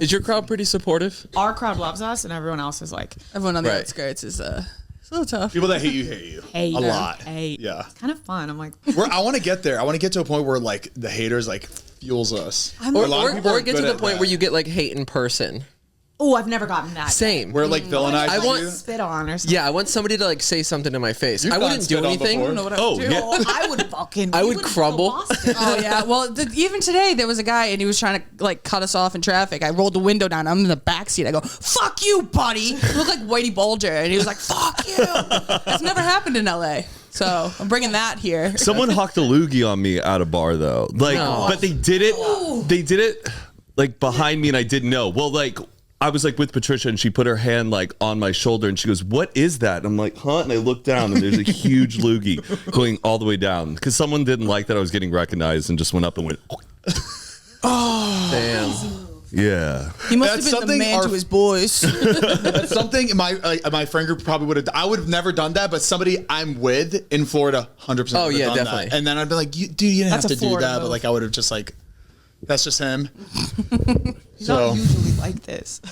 Is your crowd pretty supportive? Our crowd loves us, and everyone else is like... Everyone on the outskirts is it's a little tough. People that hate you. Hate. A lot. Hate. Yeah. It's kind of fun. I'm like... I want to get there. I want to get to a point where, like, the haters, like, fuels us. Or get to the point where you get, like, hate in person. Oh, I've never gotten that. Same. Where, like, villainize you. Spit on or something. Yeah, I want somebody to, like, say something to my face. You've I wouldn't do anything. I don't know what I would do. Yeah. I would fucking... I would crumble. Oh, yeah. Well, even today, there was a guy, and he was trying to, like, cut us off in traffic. I rolled the window down. I'm in the backseat. I go, fuck you, buddy. He looked like Whitey Bulger, and he was like, fuck you. That's never happened in L.A., so I'm bringing that here. Someone hawked a loogie on me at a bar, though. Like, but they did it. They did it, like, behind me, and I didn't know. Well, like... I was like with Patricia and she put her hand like on my shoulder and she goes, "What is that?" And I'm like, "Huh?" And I look down and there's a huge loogie going all the way down because someone didn't like that I was getting recognized and just went up and went, "Oh, damn." Yeah. He must have been the man to his boys. That's something my friend group probably would have. I would have never done that, but somebody I'm with in Florida, 100%. Oh yeah, done definitely. That. And then I'd be like, "Dude, you didn't have to do that," move. but like I would have just like, that's just him. He's not usually like this.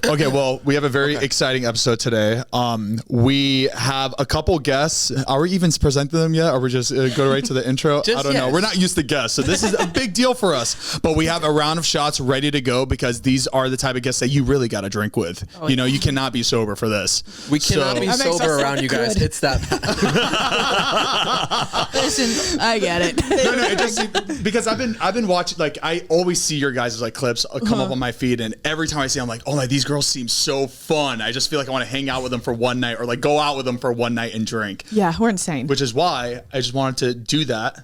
Okay, well, we have a very exciting episode today. We have a couple guests. Are we even presenting them yet? Or we just go right to the intro? I don't know. We're not used to guests, so this is a big deal for us. But we have a round of shots ready to go because these are the type of guests that you really got to drink with. You know, you cannot be sober for this. We cannot be sober around you guys. It's that bad. Listen, I get it. No, it just because I've been watching. Like I always see your guys' like clips come up on my feed, and every time I see, I'm like, oh my, these girls seem so fun. I just feel like I want to hang out with them for one night, or like go out with them for one night and drink. Yeah, we're insane. Which is why I just wanted to do that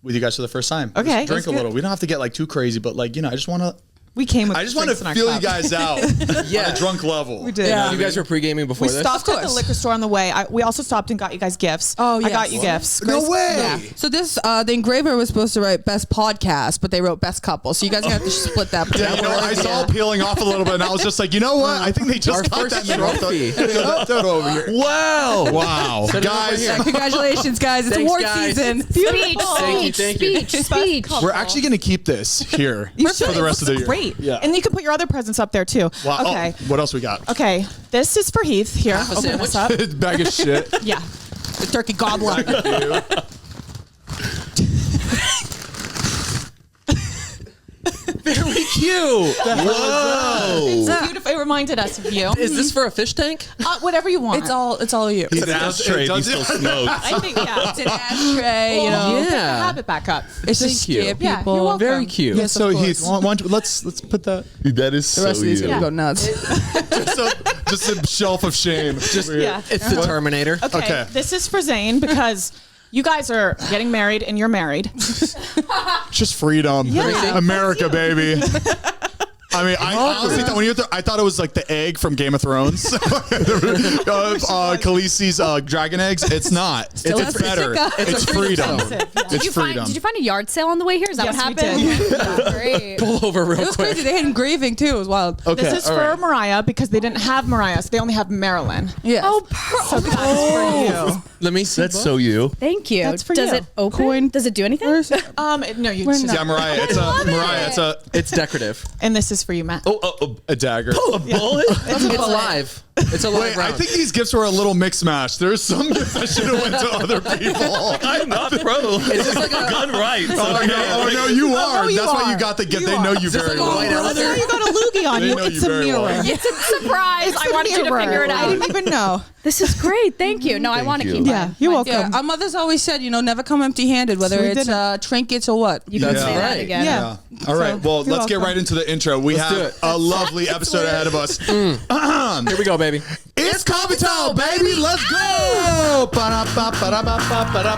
with you guys for the first time. Okay, just drink a little. We don't have to get like too crazy, but like I just want to. We came with. I just want to feel you guys out on a drunk level. We did. Yeah. You guys were pre-gaming before this? We stopped at the liquor store on the way. We also stopped and got you guys gifts. Oh, yes. I got you gifts. No way. Yeah. So this, the engraver was supposed to write best podcast, but they wrote best couple. So you guys are going to have to split that. Yeah, I saw it peeling off a little bit, and I was just like, you know what? I think they just got that trophy. Throw it over here. Wow, guys. Yeah, congratulations, guys! It's award season. Speech, Thank you. speech. We're actually going to keep this here for the rest of the year. Great. Yeah. And you can put your other presents up there too. Wow. Okay. Oh, what else we got? Okay. This is for Heath. Here, Half a open this up. Bag of shit. Yeah. The turkey gobbler. Very cute. whoa! It's beautiful. It reminded us of you. Is this for a fish tank? Whatever you want. It's all you. It's an ashtray. He still smokes. I think It's an ashtray. You know, Pick the Yeah. habit back up. it's just you. scare Yeah, people. you're welcome. Very cute. Yes, So of course. Heath, let's put that That is The so rest of these you. are gonna go nuts. just a shelf of shame. Just Yeah. It's the Terminator. Okay. This is for Zane because you guys are getting married and you're married. just freedom. Yeah. America, baby. I mean, I honestly thought I thought it was like the egg from Game of Thrones, Khaleesi's dragon eggs. It's not. It's better. It's freedom. It's freedom. Did you find a yard sale on the way here? Is that Yes, what we happened? did. Great. Pull over real It was quick. crazy. They had engraving too. It was wild. Okay, This is all for right. Mariah because they didn't have Mariah, so they only have Marilyn. Yeah. So this is for you. Let me see. That's so you. Thank you. That's for Does you. it open? Coin. Does it do anything? No, you. We're not. Yeah, Mariah. It's decorative. And this is for you, Matt. A dagger. A bullet? It's alive. It's a live Wait, I round. think these gifts were a little mix match. There's some gifts that should have went to other people. I'm not pro. It's just like a Gun rights. Oh no, you are. you That's why are. you got the gift. You They know are. you very like a white well. elephant. Now you got a loogie on They you. know It's you a very mirror. well. It's a surprise. I wanted you to figure it I out. didn't even know. This is great. Thank you. No, I want to you. keep Yeah, mine. you're Mine. welcome. Yeah, our mothers always said, never come empty-handed, whether We it's didn't. trinkets or what. You can That's say that right. again. Yeah. All right. Well, you're let's get welcome. right into the intro. We do have it. a lovely episode ahead of us. Here we go, baby. It's Coffee Time, baby. Let's go. Ba-da-ba-ba-da-ba-ba-ba-da.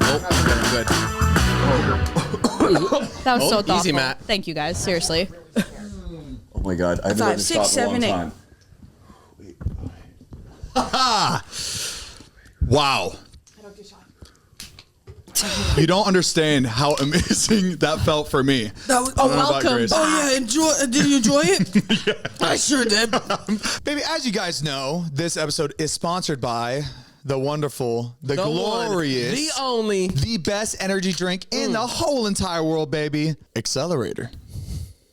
Oh, good. That was so thoughtful. easy, Matt. Thank you guys. Seriously. Oh my God. I've been 5, ready to 6, stop a long 7, 8. time. Wow. You don't understand how amazing that felt for me. That was, welcome. Oh yeah, did you enjoy it? I sure did. Baby, as you guys know, this episode is sponsored by the wonderful, the one, glorious, the only, the best energy drink in the whole entire world, baby. Accelerator.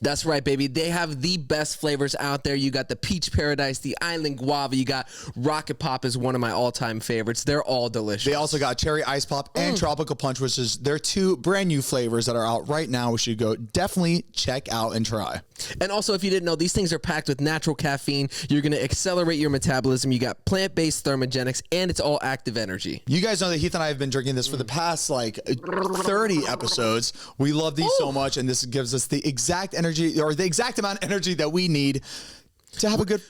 That's right, baby. They have the best flavors out there. You got the Peach Paradise, the Island Guava. You got Rocket Pop is one of my all-time favorites. They're all delicious. They also got Cherry Ice Pop and Tropical Punch, which is their 2 brand new flavors that are out right now. We should go definitely check out and try. And also, if you didn't know, these things are packed with natural caffeine. You're going to accelerate your metabolism. You got plant-based thermogenics, and it's all active energy. You guys know that Heath and I have been drinking this for the past 30 episodes. We love these so much, and this gives us the exact energy or the exact amount of energy that we need to have a good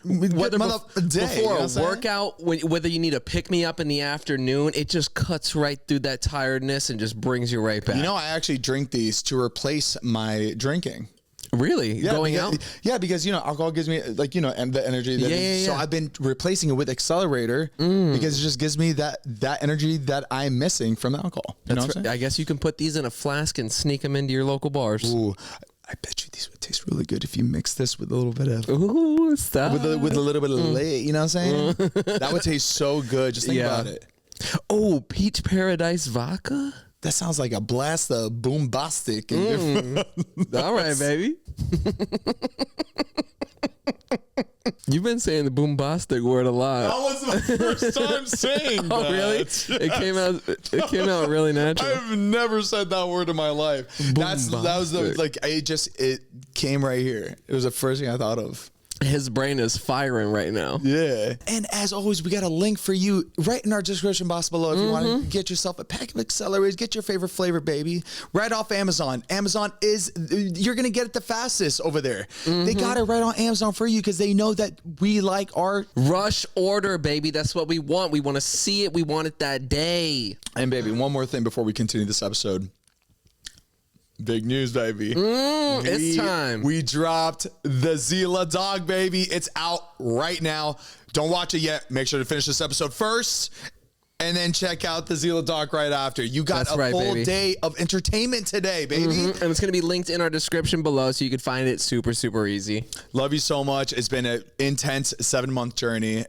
day. Before a workout, whether you need a pick-me-up in the afternoon, it just cuts right through that tiredness and just brings you right back. You know, I actually drink these to replace my drinking. Really? Going out? Yeah, because, alcohol gives me, and the energy. That So I've been replacing it with Accelerator because it just gives me that energy that I'm missing from alcohol. You know what I'm saying? I guess you can put these in a flask and sneak them into your local bars. Ooh, I bet you these would taste really good if you mix this with a little bit of... Ooh, stop. With a little bit of lait, you know what I'm saying? That would taste so good. Just think about it. Oh, Peach Paradise vodka? That sounds like a blast of boombastic. All right, baby. You've been saying the boombastic word a lot. That was my first time saying that. Oh, really? It came out really natural. I've never said that word in my life. That was it came right here. It was the first thing I thought of. His brain is firing right now. Yeah. And as always, we got a link for you right in our description box below if you want to get yourself a pack of accelerators, get your favorite flavor, baby. Right off Amazon. Amazon you're going to get it the fastest over there. They got it right on Amazon for you because they know that we like our... Rush order, baby. That's what we want. We want to see it. We want it that day. And baby, one more thing before we continue this episode. Big news, baby. It's time. We dropped the Zila dog, baby. It's out right now. Don't watch it yet. Make sure to finish this episode first and then check out the Zila dog right after. You got full baby. day of entertainment today, baby. And it's going to be linked in our description below so you can find it super, super easy. Love you so much. It's been an intense 7-month journey.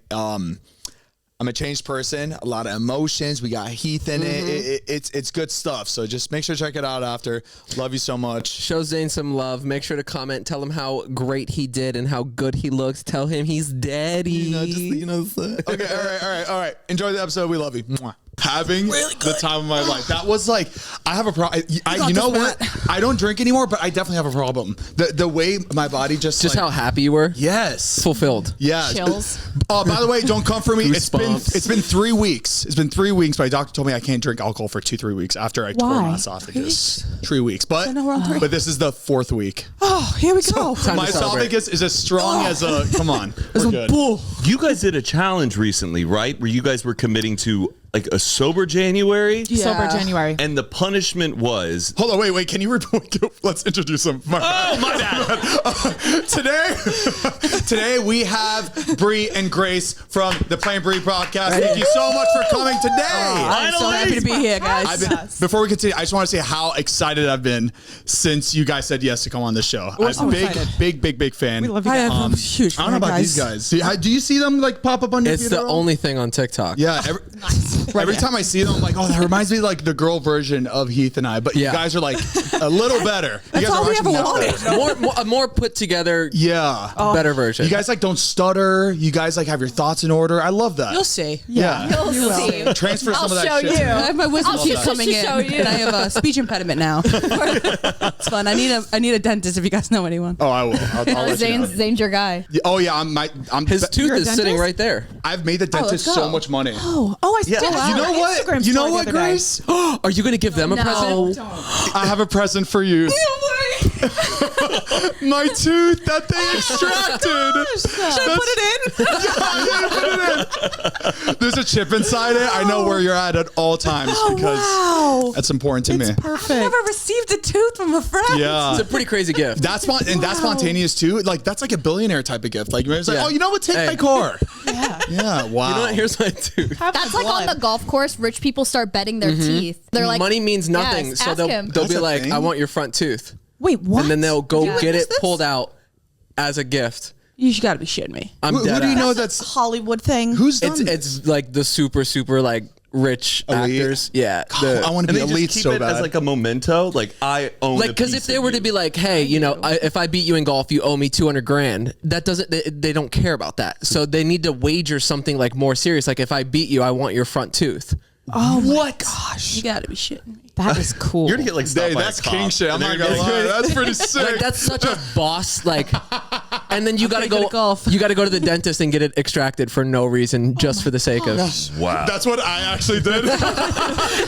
I'm a changed person, a lot of emotions. We got Heath in it. It's good stuff. So just make sure to check it out after. Love you so much. Show Zane some love. Make sure to comment. Tell him how great he did and how good he looks. Tell him he's daddy. Okay, all right. Enjoy the episode. We love you. Mwah. Having the time of my life. That was I have a problem. You know what? I don't drink anymore, but I definitely have a problem. The way my body just how happy you were. Yes. Fulfilled. Yeah. Chills. By the way, don't come for me. It's been Goosebumps. 3 weeks. It's been 3 weeks. My doctor told me I can't drink alcohol for 2-3 weeks after I tore my esophagus. 3 weeks. But this is the 4th week. Oh, here we go. My esophagus is as strong as a... Come on. We're good. You guys did a challenge recently, right? Where you guys were committing to a sober January. Yeah. Sober January. And the punishment was... Hold on, wait. Can you let's introduce them. My bad. Today we have Bree and Grace from the Plain Bree podcast. Thank you so much for coming today. I'm so happy to be here, guys. Before we continue, I just want to say how excited I've been since you guys said yes to come on this show. We're I'm so big fan. We love you guys. I'm a huge I don't know about these guys. Do you see them pop up on your It's feed the at all? only thing on TikTok. Yeah. Every time I see them, I'm like, oh, that reminds me like the girl version of Heath and I. But you guys are like a little better. That's all we ever wanted. A more put together, better version. You guys don't stutter. You guys have your thoughts in order. I love that. You'll see. Yeah. You'll see. Transfer some of that I'll show shit. you. I have my wisdom teeth that. coming in, Show you. and I have a speech impediment now. It's fun. I need a dentist if you guys know anyone. Oh, I will. I'll let you know. Zane's your guy. Oh yeah, His tooth You're a is sitting dentist? right there. I've made the dentist let's go. so much money. Oh, I still have You know your what? Instagram You know story the what, other day. Grace? Are you going to give them a present? I have a present for you. My tooth that they extracted. Should I put it in? Yeah, put it in. There's a chip inside it. I know where you're at all times because that's important to me. Perfect. I've never received a tooth from a friend. Yeah. It's a pretty crazy gift. That's spontaneous too. That's like a billionaire type of gift. Like it's like, Yeah. oh, you know what? Take my car. Yeah. Wow. You know what? Here's my tooth. That's like on the golf course. Rich people start betting their teeth. They're like, Money means nothing. Yes, So ask they'll him. be That's a like, thing. I want your front tooth. Wait, what? And then they'll go get witnessed it this? pulled out as a gift. You got to be shitting me. Who do you know that's Hollywood thing. who's done It's like the super like rich Elite. actors. Yeah. I want to And be they elite just keep so it bad. as like a memento. Like I own. Like, because if they were to be like, hey, if I beat you in golf, you owe me $200,000. That doesn't. They don't care about that. So they need to wager something like more serious. Like, if I beat you, I want your front tooth. Oh my gosh. You got to be shitting me. That is cool. you're gonna get like stopped by that's a cop. king shit. I'm And not they're gonna lie. That's pretty sick. Like, that's such a boss. Like, and then you gotta good go. at golf. You gotta go to the dentist and get it extracted for no reason, just for the sake of. Wow. That's what I actually did.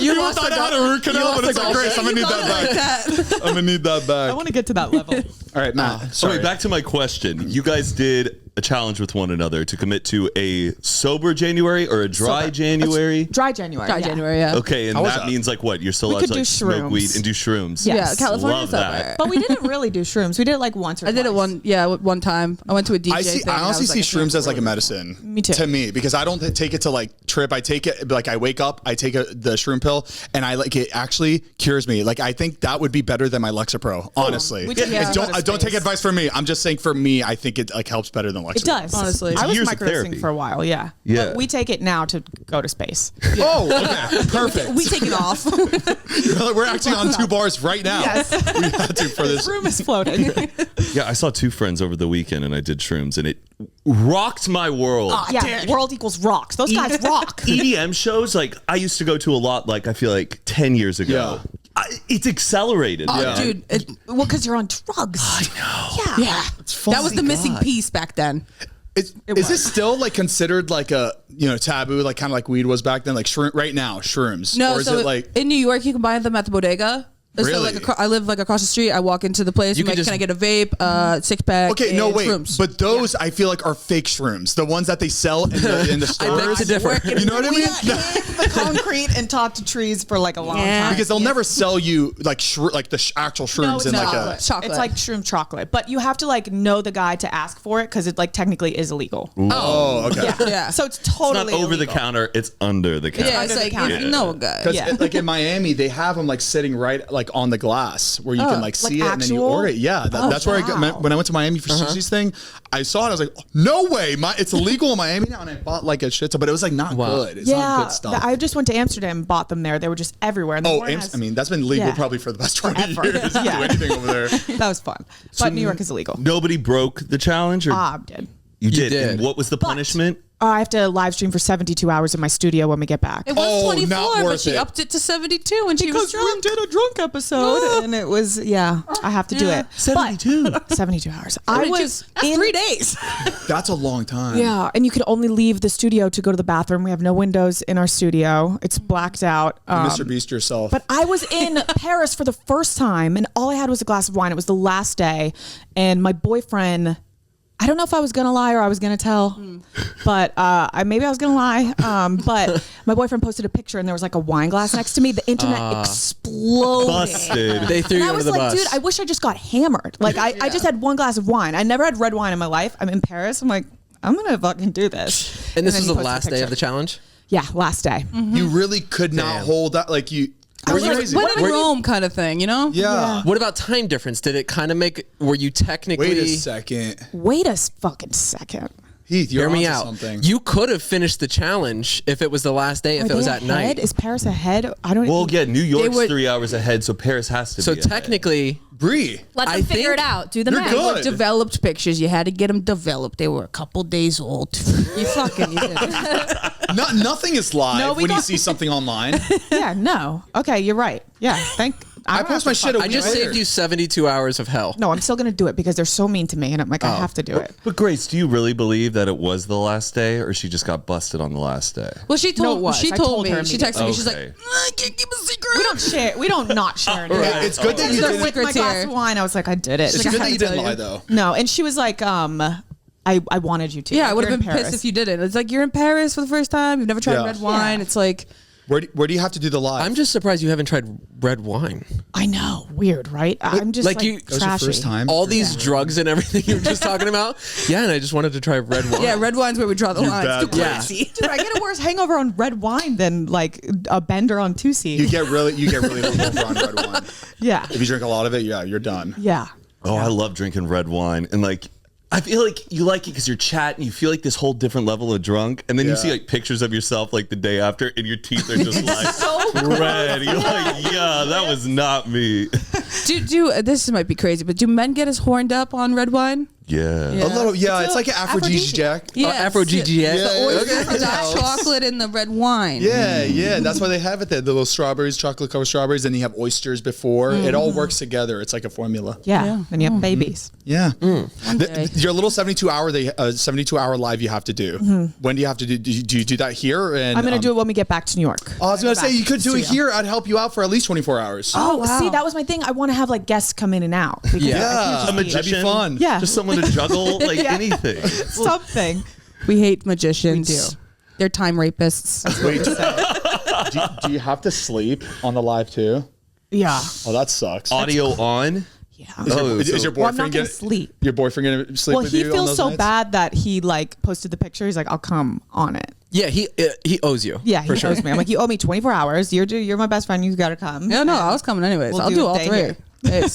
You lost thought the I had a golf- root canal, you but lost it's the like, golf Grace, I'm gonna need that back. I'm gonna need that back. I want to get to that level. All right, Matt. Sorry. Okay, back to my question. You guys did a challenge with one another to commit to a sober January or a dry January. Dry January. Dry January, yeah. Okay, and How was that that? means like what? You're still We allowed to could like do smoke shrooms. weed and do shrooms. Yes. Yeah, California Love sober. that. But we didn't really do shrooms. We did it like once or I twice. did it one time. I went to a DJ thing. I honestly was see like, shrooms as like a medicine. Me too. To me, because I don't take it to like trip. I take it like I wake up, I take the shroom pill, and I like it actually cures me. Like I think that would be better than my Lexapro. Honestly, We just- And yeah. don't take advice from me. I'm just saying for me, I think it like helps better than Lexapro. It does. Honestly. I was Years of microdosing therapy. for a while, yeah. Yeah. But we take it now to go to space. Oh, okay, perfect. We take it off. We're actually on 2 bars right now. Yes. We had to for this. Room is floating. Yeah, I saw 2 friends over the weekend and I did shrooms and it rocked my world. Yeah, world equals rocks. Those guys rock. EDM shows, like I used to go to a lot, like I feel like 10 years ago. Yeah. It's accelerated. Yeah. Dude, Well, because you're on drugs. I know. Yeah. that was the missing piece back then. Is this still like considered like a taboo, like kind of like weed was back then, like right now shrooms? No, or is so it like in New York, you can buy them at the bodega. So Really? like I live like across the street. I walk into the place. You I'm can like, just- can I get a vape, 6-pack? okay? No, and wait, shrooms. but those I feel like are fake shrooms, the ones that they sell in the stores. beg to differ. You know what I mean? The concrete and talk to trees for like a long time. Because they'll never sell you like actual shrooms in like a. Chocolate. It's like shroom chocolate, but you have to like know the guy to ask for it because it like technically is illegal. Oh, okay. Yeah. So it's It's totally not over the illegal. counter, it's under the counter. Yeah, it's Under the like counter. you know a guy. Because Yeah. like in Miami, they have them like sitting right like on the glass where you can like see it and then you actual? order it. Yeah, that's where I got when I went to Miami for Sushi's thing. I saw it. I was like, no way, it's illegal in Miami now, and I bought like a shit ton, but it was like not good. It's not good stuff. I just went to Amsterdam and bought them there. They were just everywhere. And the Oh, one has- I mean, that's been legal Yeah. probably for the past 20 Forever. years. Don't Yeah. do anything over there. that was fun. But New York is illegal. Nobody broke the challenge, or Did. you did. did. And what was the punishment? I have to live stream for 72 hours in my studio when we get back. It was Oh, 24, not but worth she it. upped it to 72 when she was Because we drunk. did a drunk episode and it was, I have to do it. 72. 72 hours. I was That's in 3 days. That's a long time. Yeah, and you could only leave the studio to go to the bathroom. We have no windows in our studio. It's blacked out. Mr. Beast yourself. But I was in Paris for the first time, and all I had was a glass of wine. It was the last day, and my boyfriend. I don't know if I was gonna lie or I was gonna tell, but maybe I was gonna lie. But my boyfriend posted a picture, and there was like a wine glass next to me. The internet exploded. Busted. They threw And you I under was the like, bus. dude, I wish I just got hammered. Like, I just had one glass of wine. I never had red wine in my life. I'm in Paris. I'm like, I'm gonna fucking do this. and this then was he the posted a last day picture. of the challenge. Yeah, last day. You really could not hold that. Like you. Were you crazy? When in Rome kind of thing, you know? Yeah. What about time difference? Did it kind of make? Were you technically? Wait a second. Wait a fucking second. Heath, you're Hear me onto out. something. You could have finished the challenge if it was the last day. If Are it was they at ahead? night. Is Paris ahead? I don't. Well, yeah, New York's would- 3 hours ahead, so Paris has to So be ahead. technically, Bree. Let them I figure think it out. Do the you're math. good. Developed pictures. You had to get them developed. They were a couple days old. You did it. Nothing is live No, we when you don't- see something online. Yeah, no. Okay, you're right. Yeah, I don't post have my to shit fuck- a I just week saved later. you 72 hours of hell. No, I'm still gonna do it because they're so mean to me, and I'm like, I have to do it. But Grace, do you really believe that it was the last day, or she just got busted on the last day? Well, she told it was. she I told told me. her She texted me. She's like, Okay. I can't keep a secret. We don't share. We don't not share. anything. Right. It's good that you So didn't. with my glass of wine, I was like, I did it. It's She's good like, that you "I didn't tell lie though. No, and she was like, I wanted you to. Yeah, I Like, would have you're been in pissed Paris. if you didn't. It's like you're in Paris for the first time. You've never tried Yeah. red wine. Yeah. It's like Where do you have to do the live? I'm just surprised you haven't tried red wine. I know, weird, right? I'm just like like, you- that was trashy. your first time. All these drugs and everything you were just talking about. Yeah, and I just wanted to try red wine. yeah, red wine's where we draw the line. bad It's too Yeah. crazy. Dude, I get a worse hangover on red wine than like a bender on 2C. You get really hungover on red wine. Yeah, If you drink a lot of it, yeah, you're done. yeah. Oh, I love drinking red wine. And like, I feel like you like it because you're chatting. You feel like this whole different level of drunk, and then you see like pictures of yourself like the day after, and your teeth are just like red. You're like, yeah, that was not me. Do this might be crazy, but do men get as horned up on red wine? Yeah. A little, it's like an aphrodisiac. Yes. Aphrodisiac. The oyster okay. for the chocolate and the red wine. Yeah, that's why they have it there. The little strawberries, chocolate covered strawberries, and you have oysters before. It all works together. It's like a formula. Yeah. Then you have babies. Yeah. day. Your little 72-hour live you have to do. When do you have to do? Do you do that here? And I'm going to do it when we get back to New York. I was going to say you could do it here. I'd help you out for at least 24 hours. Oh, wow. see, that was my thing. I want to have like guests come in and out. Because I can't just A be- magician. That'd be fun. Yeah. Just someone to juggle like Yeah. anything. Something. We hate magicians. We do. They're time rapists. Wait, do you have to sleep on the live too? Yeah. Oh, that sucks. Audio on. Yeah. Is your Well, I'm boyfriend not gonna going to sleep. Your boyfriend gonna sleep Well, with he you on feels those so nights? bad that he like posted the picture. He's like, I'll come on it. Yeah, he owes you. Yeah, he for sure. owes me. I'm like, you owe me 24 hours. You're my best friend. You got to come. No, I was coming anyways. We'll I'll do do a all day three. here.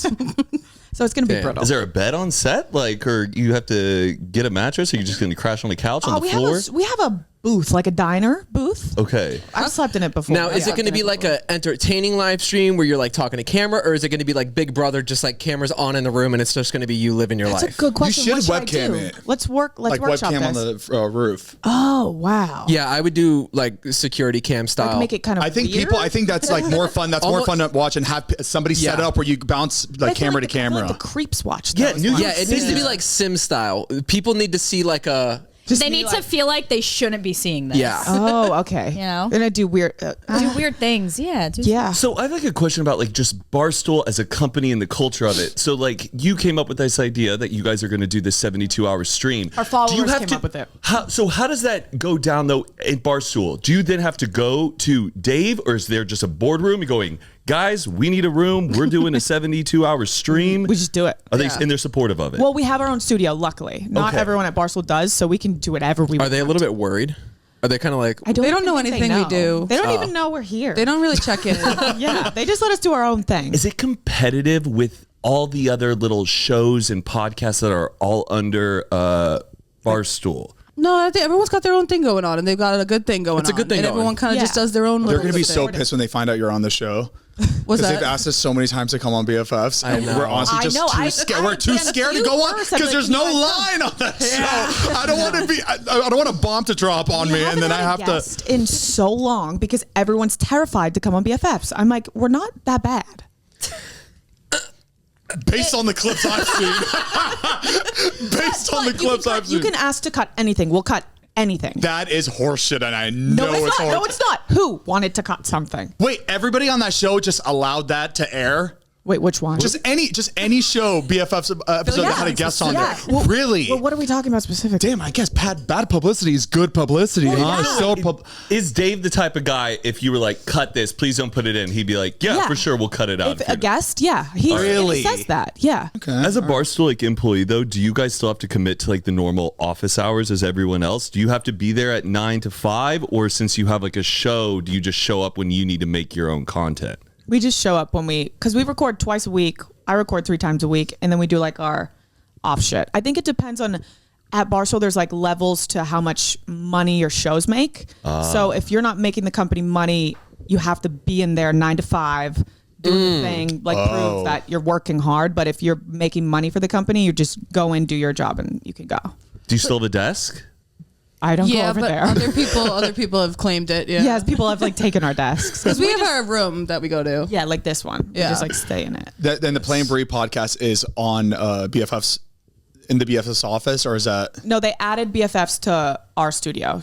So it's going to be Damn. brutal. Is there a bed on set? Like, or you have to get a mattress, or you're just going to crash on the couch on the floor? We have a booth, like a diner booth. Okay. I've slept in it before. Now, is it going to be like a entertaining live stream where you're like talking to camera, or is it going to be like Big Brother, just like cameras on in the room, and it's just going to be you living your That's life? a good question. should What should I webcam do? it. Let's Like workshop webcam this. on the roof. Oh wow. Yeah, I would do like security cam style. Like make it kind of. I think weird. I think that's like more fun. That's more fun to watch and have somebody set Yeah. up where you bounce But I like feel camera like to I feel camera. like the creeps watch. Yeah, those new- ones. Yeah, it needs to be like Sim style. People need to see like a. They need to feel like they shouldn't be seeing this. Yeah. Oh, okay. You know? Then I do weird. Do weird things. Yeah. Yeah. So I have like a question about like just Barstool as a company and the culture of it. So like you came up with this idea that you guys are going to do this 72-hour stream. Our followers Do you have came to, up with it. How does that go down though in Barstool? Do you then have to go to Dave, or is there just a boardroom going, guys, we need a room. We're doing a 72-hour stream. We just do it. Are they and they're supportive of it? Well, we have our own studio. Luckily, not Okay. everyone at Barstool does, so we can do whatever we Are want. they a little bit worried? Are they kind of like? I don't They don't even know think anything we know. do. They don't even know we're here. They don't really check in. Yeah, they just let us do our own thing. Is it competitive with all the other little shows and podcasts that are all under Barstool? No, I think everyone's got their own thing going on, and they've got a good thing going on. It's a good thing and going. everyone kind of just Yeah. does their own. They're little going to be thing. so pissed when they find out you're on the show. What's Because they've that? asked us so many times to come on BFFs, and know. we're honestly I just know. too I- scared. I We're too had a scared to few go on first. I'm because like, there's you no know what? line on that show. I don't want to be. I don't want a bomb to drop on We me, and haven't then I had a have to. guest in so long because everyone's terrified to come on BFFs. I'm like, we're not that bad. Based on the clips I've seen. Based on the clips I've You seen. can ask to cut anything. We'll cut anything. That is horseshit, and I know No, it's it's not. horse. No, it's not. Who wanted to cut something? Wait, everybody on that show just allowed that to air? Wait, which one? Just any show BFF's episode that had a guest on yeah. there. Really? Well, what are we talking about specifically? Damn, I guess bad publicity is good publicity. yeah. It's so Is Dave the type of guy, if you were like, cut this, please don't put it in, he'd be like, yeah, Yeah. for sure, we'll cut it out. If a guest, yeah, Really? he says that, yeah. As a Barstool like employee though, do you guys still have to commit to like the normal office hours as everyone else? Do you have to be there at 9 to 5, or since you have like a show, do you just show up when you need to make your own content? We just show up because we record twice a week. I record 3 times a week, and then we do like our off shit. I think it depends on. At Barstool, there's like levels to how much money your shows make. So if you're not making the company money, you have to be in there 9 to 5 doing the thing, like prove that you're working hard. But if you're making money for the company, you just go in, do your job, and you can go. Do you still have a desk? I don't go Yeah, over but there. other people have claimed it. Yeah, Yes, people have like taken our desks. because we have our room that we go to. Yeah, like this one. Yeah. We just like stay in it. Then the Plain Brie podcast is on BFF's in the BFF's office, or is that? No, they added BFFs to our studio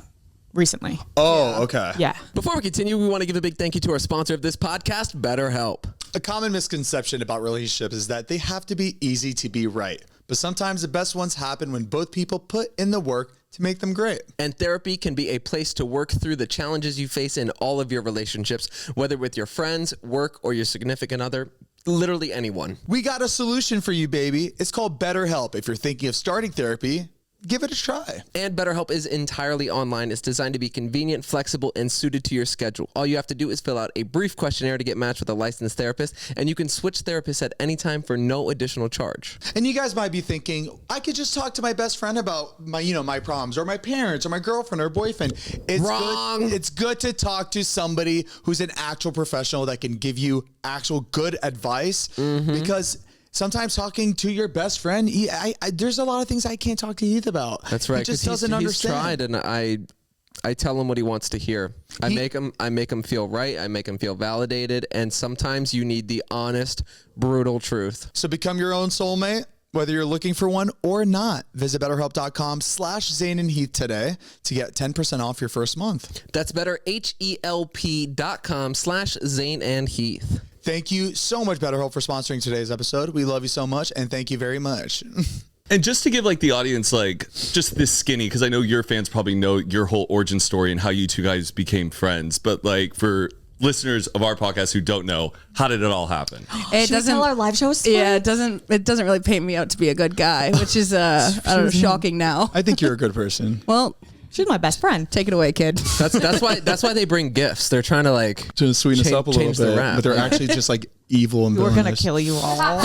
recently. Oh, okay. Yeah. Before we continue, we want to give a big thank you to our sponsor of this podcast, BetterHelp. A common misconception about relationships is that they have to be easy to be right, but sometimes the best ones happen when both people put in the work to make them great. And therapy can be a place to work through the challenges you face in all of your relationships, whether with your friends, work, or your significant other. Literally anyone. We got a solution for you, baby. It's called BetterHelp. If you're thinking of starting therapy, give it a try. And BetterHelp is entirely online. It's designed to be convenient, flexible, and suited to your schedule. All you have to do is fill out a brief questionnaire to get matched with a licensed therapist, and you can switch therapists at any time for no additional charge. And you guys might be thinking, I could just talk to my best friend about my problems, or my parents, or my girlfriend, or boyfriend. It's Wrong. Good. It's good to talk to somebody who's an actual professional that can give you actual good advice, because sometimes talking to your best friend, there's a lot of things I can't talk to Heath about. That's right. He just Because doesn't understand. He's tried, and I tell him what he wants to hear. I make him feel right. I make him feel validated. And sometimes you need the honest, brutal truth. So become your own soulmate, whether you're looking for one or not. Visit BetterHelp.com/Zane and Heath today to get 10% off your first month. That's BetterHelp.com/Zane and Heath. Thank you so much, BetterHelp, for sponsoring today's episode. We love you so much, and thank you very much. And just to give like the audience like just this skinny, because I know your fans probably know your whole origin story and how you two guys became friends, but like for listeners of our podcast who don't know, how did it all happen? It Should we tell our live show story? Yeah, it doesn't really paint me out to be a good guy, which is I don't know, shocking now. I think you're a good person. Well, She's my best friend. take it away, kid. That's why they bring gifts. They're trying to like To sweeten us change- up a little change the bit, rap. but they're actually just like evil and We're gonna villainous. kill you all.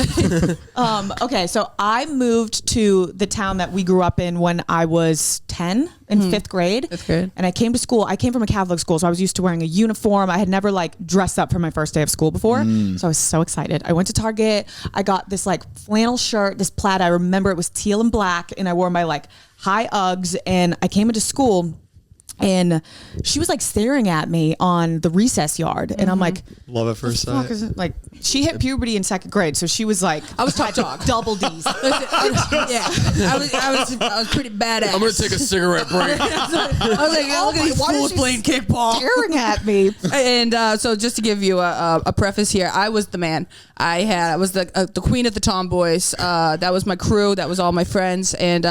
Okay, so I moved to the town that we grew up in when I was 10 in fifth grade. Fifth grade. And I came to school. I came from a Catholic school, so I was used to wearing a uniform. I had never like dressed up for my first day of school before. So I was so excited. I went to Target. I got this like flannel shirt, this plaid. I remember it was teal and black, and I wore my like high Uggs, and I came into school. And she was like staring at me on the recess yard, and I'm like, Love at first "Fuck sight. is it?" Like, she hit puberty in second grade, so she was like, I was top dog. double D's. Yeah, I was pretty badass. I'm gonna take a cigarette break. I was like, look at these fools playing kickball. Staring at me. And so just to give you a preface here, I was the man. I was the queen of the tomboys. That was my crew. That was all my friends. And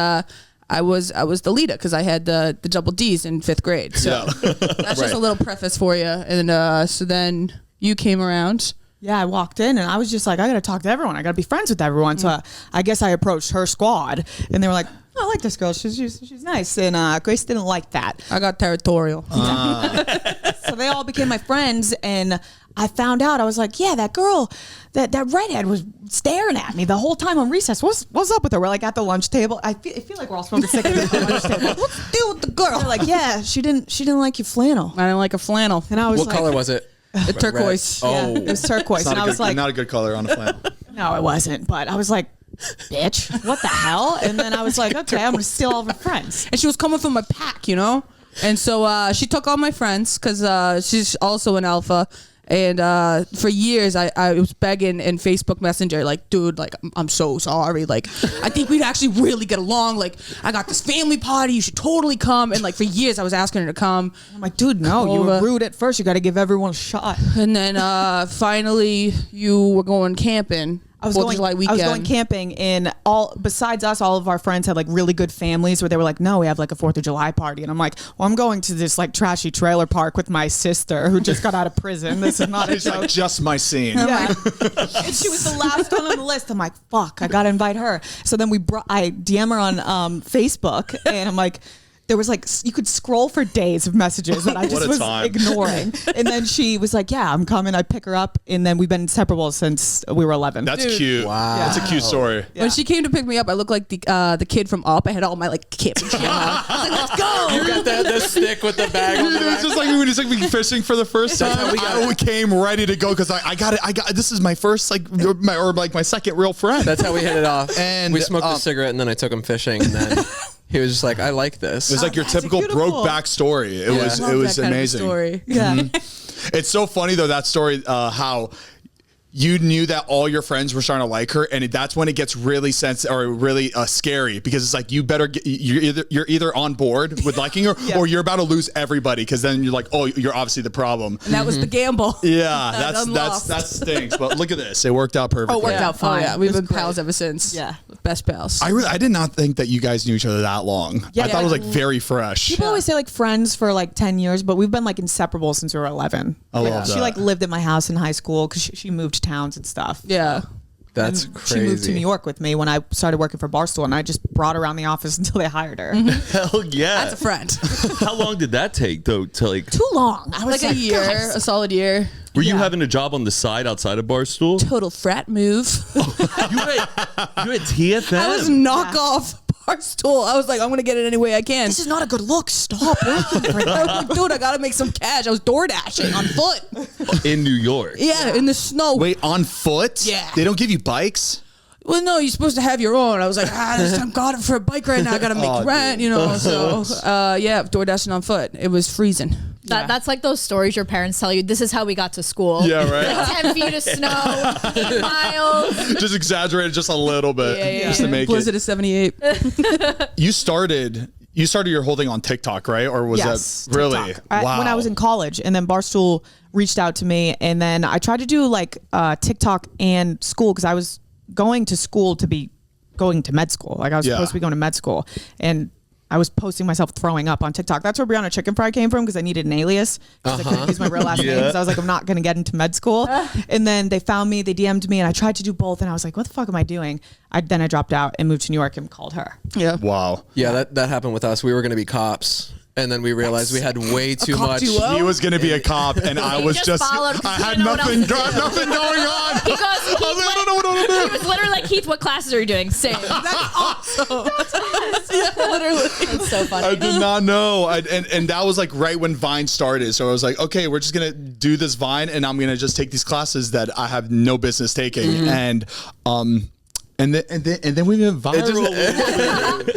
I was the leader because I had the double D's in fifth grade. So that's just a little preface for you. And so then you came around. Yeah, I walked in and I was just like, I got to talk to everyone. I got to be friends with everyone. So I guess I approached her squad, and they were like, I like this girl. She's nice. And Grace didn't like that. I got territorial. So they all became my friends, and I found out, I was like, yeah, that girl, that redhead was staring at me the whole time on recess. What's up with her? We're like at the lunch table. I feel like we're all smoking cigarettes at the lunch table. What's the deal with the girl? They're like, yeah, she didn't like your flannel. I didn't like a flannel. And I was What like, color was it? Turquoise. Yeah, it was turquoise. And I was like, not a good color on a flannel. no, it wasn't. But I was like, bitch, what the hell? And then I was like, okay, I'm going to steal all of her friends. And she was coming from my pack, you know? And so she took all my friends because she's also an alpha. And for years, I was begging in Facebook Messenger, like, dude, like, I'm so sorry. Like, I think we'd actually really get along. Like, I got this family party. You should totally come. And, like, for years, I was asking her to come. I'm like, dude, no, you were rude at first. You got to give everyone a shot. And then finally, you were going camping. I was going camping, and besides us, all of our friends had like really good families where they were like, no, we have like a 4th of July party. And I'm like, well, I'm going to this like trashy trailer park with my sister who just got out of prison. This is not a It's joke. like just my scene. Yeah. And she was the last one on the list. I'm like, fuck, I got to invite her. So then I DM her on Facebook, and I'm like, there was like, you could scroll for days of messages that I just was ignoring. And then she was like, yeah, I'm coming. I pick her up. And then we've been inseparable since we were 11. That's cute. Wow. That's a cute story. When she came to pick me up, I looked like the kid from Up. I had all my like camping shit on. I was like, let's go. You got the stick with the bag on the It was back. just like we took me fishing for the first time. I came ready to go because I got it. This is my first my second real friend. That's how we hit it off. And, we smoked a cigarette, and then I took him fishing, and then he was just like, I like this. It was like your typical beautiful. Brokeback story. It was That kind of amazing. story. Yeah. It's so funny though, that story, how you knew that all your friends were starting to like her, and that's when it gets really really scary, because it's like you're either on board with liking her or you're about to lose everybody, because then you're like, oh, you're obviously the problem. And that was the gamble. Yeah, unlocked. that stinks. But look at this, it worked out perfectly. Oh, it worked out fine. Oh, yeah. We've It was been pals ever since. Yeah. Best pals. I did not think that you guys knew each other that long. Yeah. I thought it was like very fresh. People always say like friends for like 10 years, but we've been like inseparable since we were 11. I love She that. like lived at my house in high school because she moved towns and stuff. Yeah. That's And crazy. She moved to New York with me when I started working for Barstool, and I just brought her around the office until they hired her. Hell yeah. That's a friend. How long did that take though? To like, Too long. I was Like a year, "Guys." a solid year. were you having a job on the side outside of Barstool? Total frat move. you were at TFM. I was knockoff Barstool. I was like, I'm gonna get it any way I can. This is not a good look. Stop working for I them. was like, dude, I gotta make some cash. I was door dashing on foot. in New York. Yeah, in the snow. Wait, on foot? Yeah. They don't give you bikes? Well, no, you're supposed to have your own. I was like, I'm got it for a bike right now. I gotta make rent, you know. So, yeah, door dashing on foot. It was freezing. That's like those stories your parents tell you. This is how we got to school. Yeah, right. Like 10 feet of snow, 8 miles. Just exaggerated just a little bit just to make Blizzard it. is 78. You started your whole thing on TikTok, right? Or was that really? TikTok. Wow. When I was in college, and then Barstool reached out to me, and then I tried to do like TikTok and school because I was going to school to be going to med school. Like I was supposed to be going to med school, and I was posting myself throwing up on TikTok. That's where Brianna ChickenFry came from because I needed an alias because I couldn't use my real last name because I was like, I'm not going to get into med school. And then they found me, they DM'd me, and I tried to do both, and I was like, what the fuck am I doing? Then I dropped out and moved to New York and called her. Yeah. Wow. Yeah, that happened with us. We were going to be cops. And then we realized we had way too cop much. duo? He was going to be a cop, and I was just followed 'cause I he had didn't know what nothing else to do. nothing going on. He goes, I was like, I don't know what I'm he going to was literally like, Heath, what classes are you doing? Same. That's awesome. Literally. It's so funny. I did not know. And that was like right when Vine started. So I was like, okay, we're just going to do this Vine, and I'm going to just take these classes that I have no business taking. And then we went viral.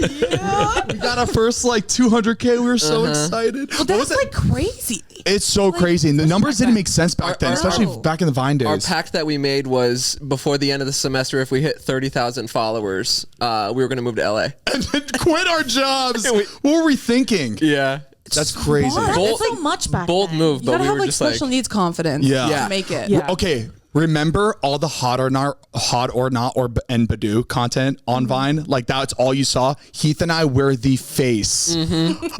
We got our first like 200K. We were so excited. Well, that's like crazy. It's so crazy. And the numbers didn't make sense back then, especially no. back in the Vine days. Our pact that we made was before the end of the semester, if we hit 30,000 followers, we were going to move to LA. And then quit our jobs. What were we thinking? Yeah. That's crazy. Smart. Bold- so much back Bold then. move, You but gotta we have were like just like, special needs confidence Yeah. to make it. Yeah. Okay. Remember all the hot or not and Badoo content on Vine? Like that's all you saw. Heath and I were the face of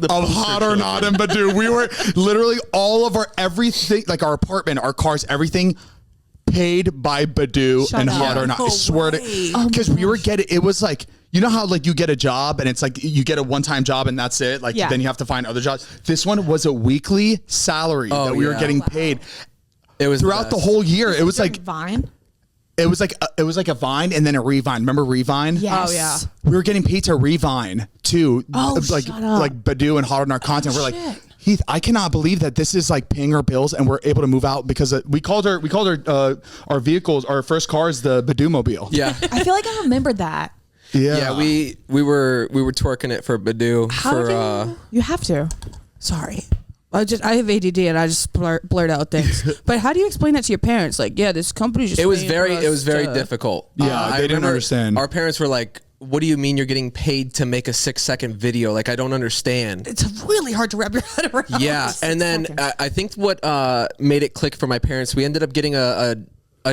hot or not and Badoo. We were literally all of our everything, like our apartment, our cars, everything paid by Badoo and up. hot or not. I No swear to, way. because we were getting, it was like, you know how like you get a job and it's like you get a one-time job and that's it. Like Yeah. then you have to find other jobs. This one was a weekly salary that we were yeah. getting paid it was throughout the best. whole year. It was like Vine. it was like a Vine and then a Revine. Remember Revine? Yes. Oh, yeah. We were getting paid to Revine too. Oh, like shut up. like Badoo and hot on our content. We're like, shit. Heath, I cannot believe that this is like paying our bills and we're able to move out because we called our vehicles, our first cars, the Badoo mobile. Yeah. I feel like I remembered that. Yeah, we were twerking it for Badoo You have to. Sorry. I have ADD and I just blurt out things. But how do you explain that to your parents? Like, yeah, this company just. it was paying very for us to- difficult. Yeah, I they didn't remember understand. Our parents were like, what do you mean you're getting paid to make a 6-second video? Like, I don't understand. It's really hard to wrap your head around. Yeah, and then I think what made it click for my parents, we ended up getting a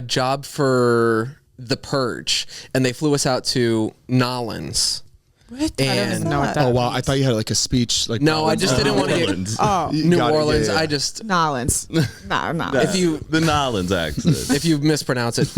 job for The Purge, and they flew us out to Nolans. What? And know what that Oh wow, I thought you had like a speech. Like no, I just didn't want to get New Got it, Orleans. yeah, yeah. I just Nolans. No. if the Nolans accent. if you mispronounce it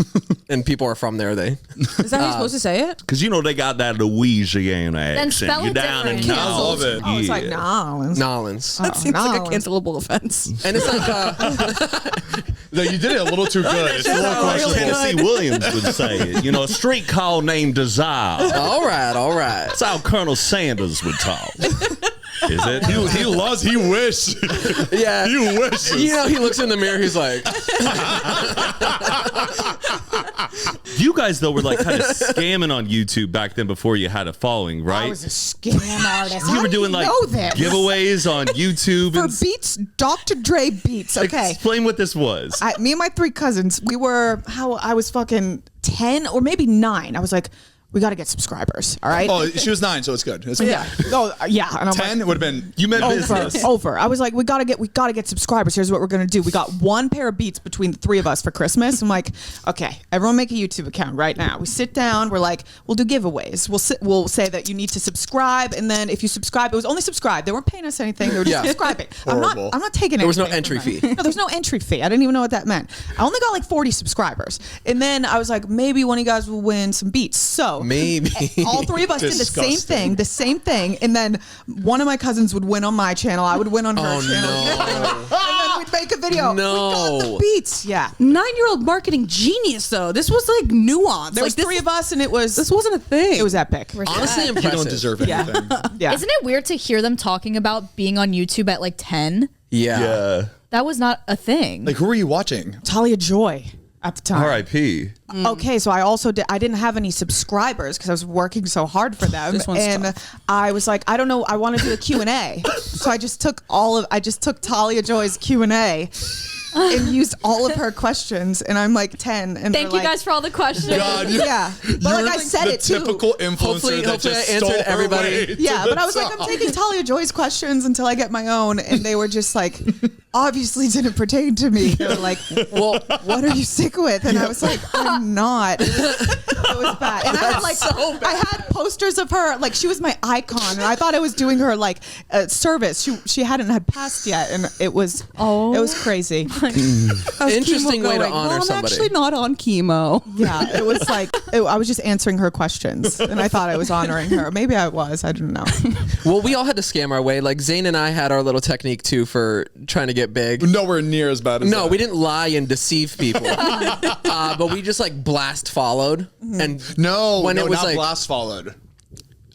and people are from there, Is that how you're supposed to say it? Because you know they got that Louisiana accent. spell it You're down in different. Nolans. I love it. Oh, it's like Nolans. Nolans. That seems like a Nolans. cancelable offense. And it's like No, you did it a little too good. It's a little Like questionable. Tennessee Williams would say it. You know, a street call named Desire. all right. That's how Colonel Sanders would talk. Is it? He loves. He wish. Yeah. He wishes. You know, he looks in the mirror, he's like, You guys though were like kind of scamming on YouTube back then before you had a following, right? I was a scam artist. You were doing like know this? giveaways on YouTube For and Beats, Dr. Dre Beats. Okay. explain what this was. Me and my 3 cousins, I was fucking 10 or maybe 9. I was like, we got to get subscribers. All right. Oh, she was 9, so it's good. It's Yeah. Oh, yeah. And I'm 10 would have been. You meant business. over. I was like, we gotta get subscribers. Here's what we're gonna do. We got one pair of Beats between the 3 of us for Christmas. I'm like, okay, everyone make a YouTube account right now. We sit down. We're like, we'll do giveaways. We'll say that you need to subscribe, and then if you subscribe, it was only subscribe. They weren't paying us anything. They were just subscribing. Horrible. I'm not taking. There was no anything entry from fee. No, there's no entry fee. I didn't even know what that meant. I only got like 40 subscribers, and then I was like, maybe one of you guys will win some Beats. So Maybe. all 3 of us did the same thing, and then one of my cousins would win on my channel. I would win on her channel. No. And then we'd make a video. No. We got the Beats. Yeah. 9-year-old marketing genius, though. This was like nuanced. There was 3 of us, and it was. This wasn't a thing. It was epic. Honestly, You impressive. don't deserve anything. Yeah. Isn't it weird to hear them talking about being on YouTube at like 10? Yeah. Yeah. That was not a thing. Like, who were you watching? Talia Joy at the time. R.I.P. Okay, so I didn't have any subscribers because I was working so hard for them, This one's and tough. I was like, I don't know, I want to do a Q&A. So I just took Talia Joy's Q&A and used all of her questions, and I'm like 10. And Thank you guys for all the questions. God, Yeah, but like I said the it too. typical influencer Hopefully that just I answered stole her everybody. way to Yeah, the but I was like, top. I'm taking Talia Joy's questions until I get my own, and they were just like, obviously didn't pertain to me. They were like, Well, what are you sick with? And I was like, I'm not. It was bad. And I had like, I had posters of her, like she was my icon, and I thought I was doing her like a service. She hadn't had passed yet, and it was crazy. interesting way to going, honor well, I'm somebody. actually not on chemo. Yeah, it was like I was just answering her questions, and I thought I was honoring her. Maybe I was. I didn't know. Well, we all had to scam our way. Like Zane and I had our little technique too for trying to get big. Nowhere near as bad as No, that. we didn't lie and deceive people, but we just like blast followed, and when it was not like blast followed.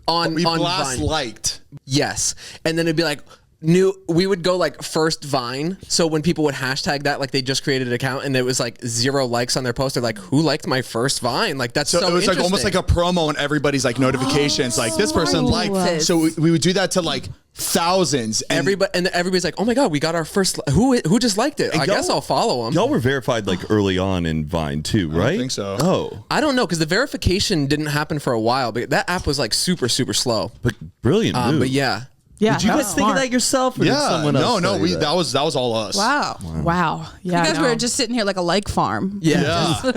on We on blast Vine. liked. Yes, and then it'd be like we would go like first Vine. So when people would hashtag that, like they just created an account and it was like 0 likes on their post, they're like, who liked my first Vine? Like that's so it was like almost like a promo and everybody's like notifications, like this person liked. So we would do that to like thousands. And everybody's like, oh my god, we got our first. Who just liked it? I guess I'll follow them. Y'all were verified like early on in Vine too, right? I think so. Oh, I don't know because the verification didn't happen for a while, but that app was like super slow. but brilliant move. But yeah. Yeah, Did you that guys was think of smart. that yourself? Or did Yeah, someone else no, tell you that was all us. Wow. Wow. Yeah, You guys no. were just sitting here like a like farm. Yeah, Yeah.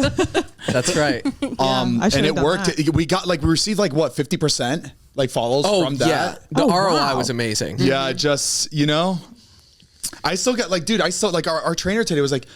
that's right. I And should've it done worked. that. We got like we received like what 50% like follows Oh from yeah, that. the Oh, ROI wow. was amazing. Yeah, just I still get like, dude, I still like our trainer today was like,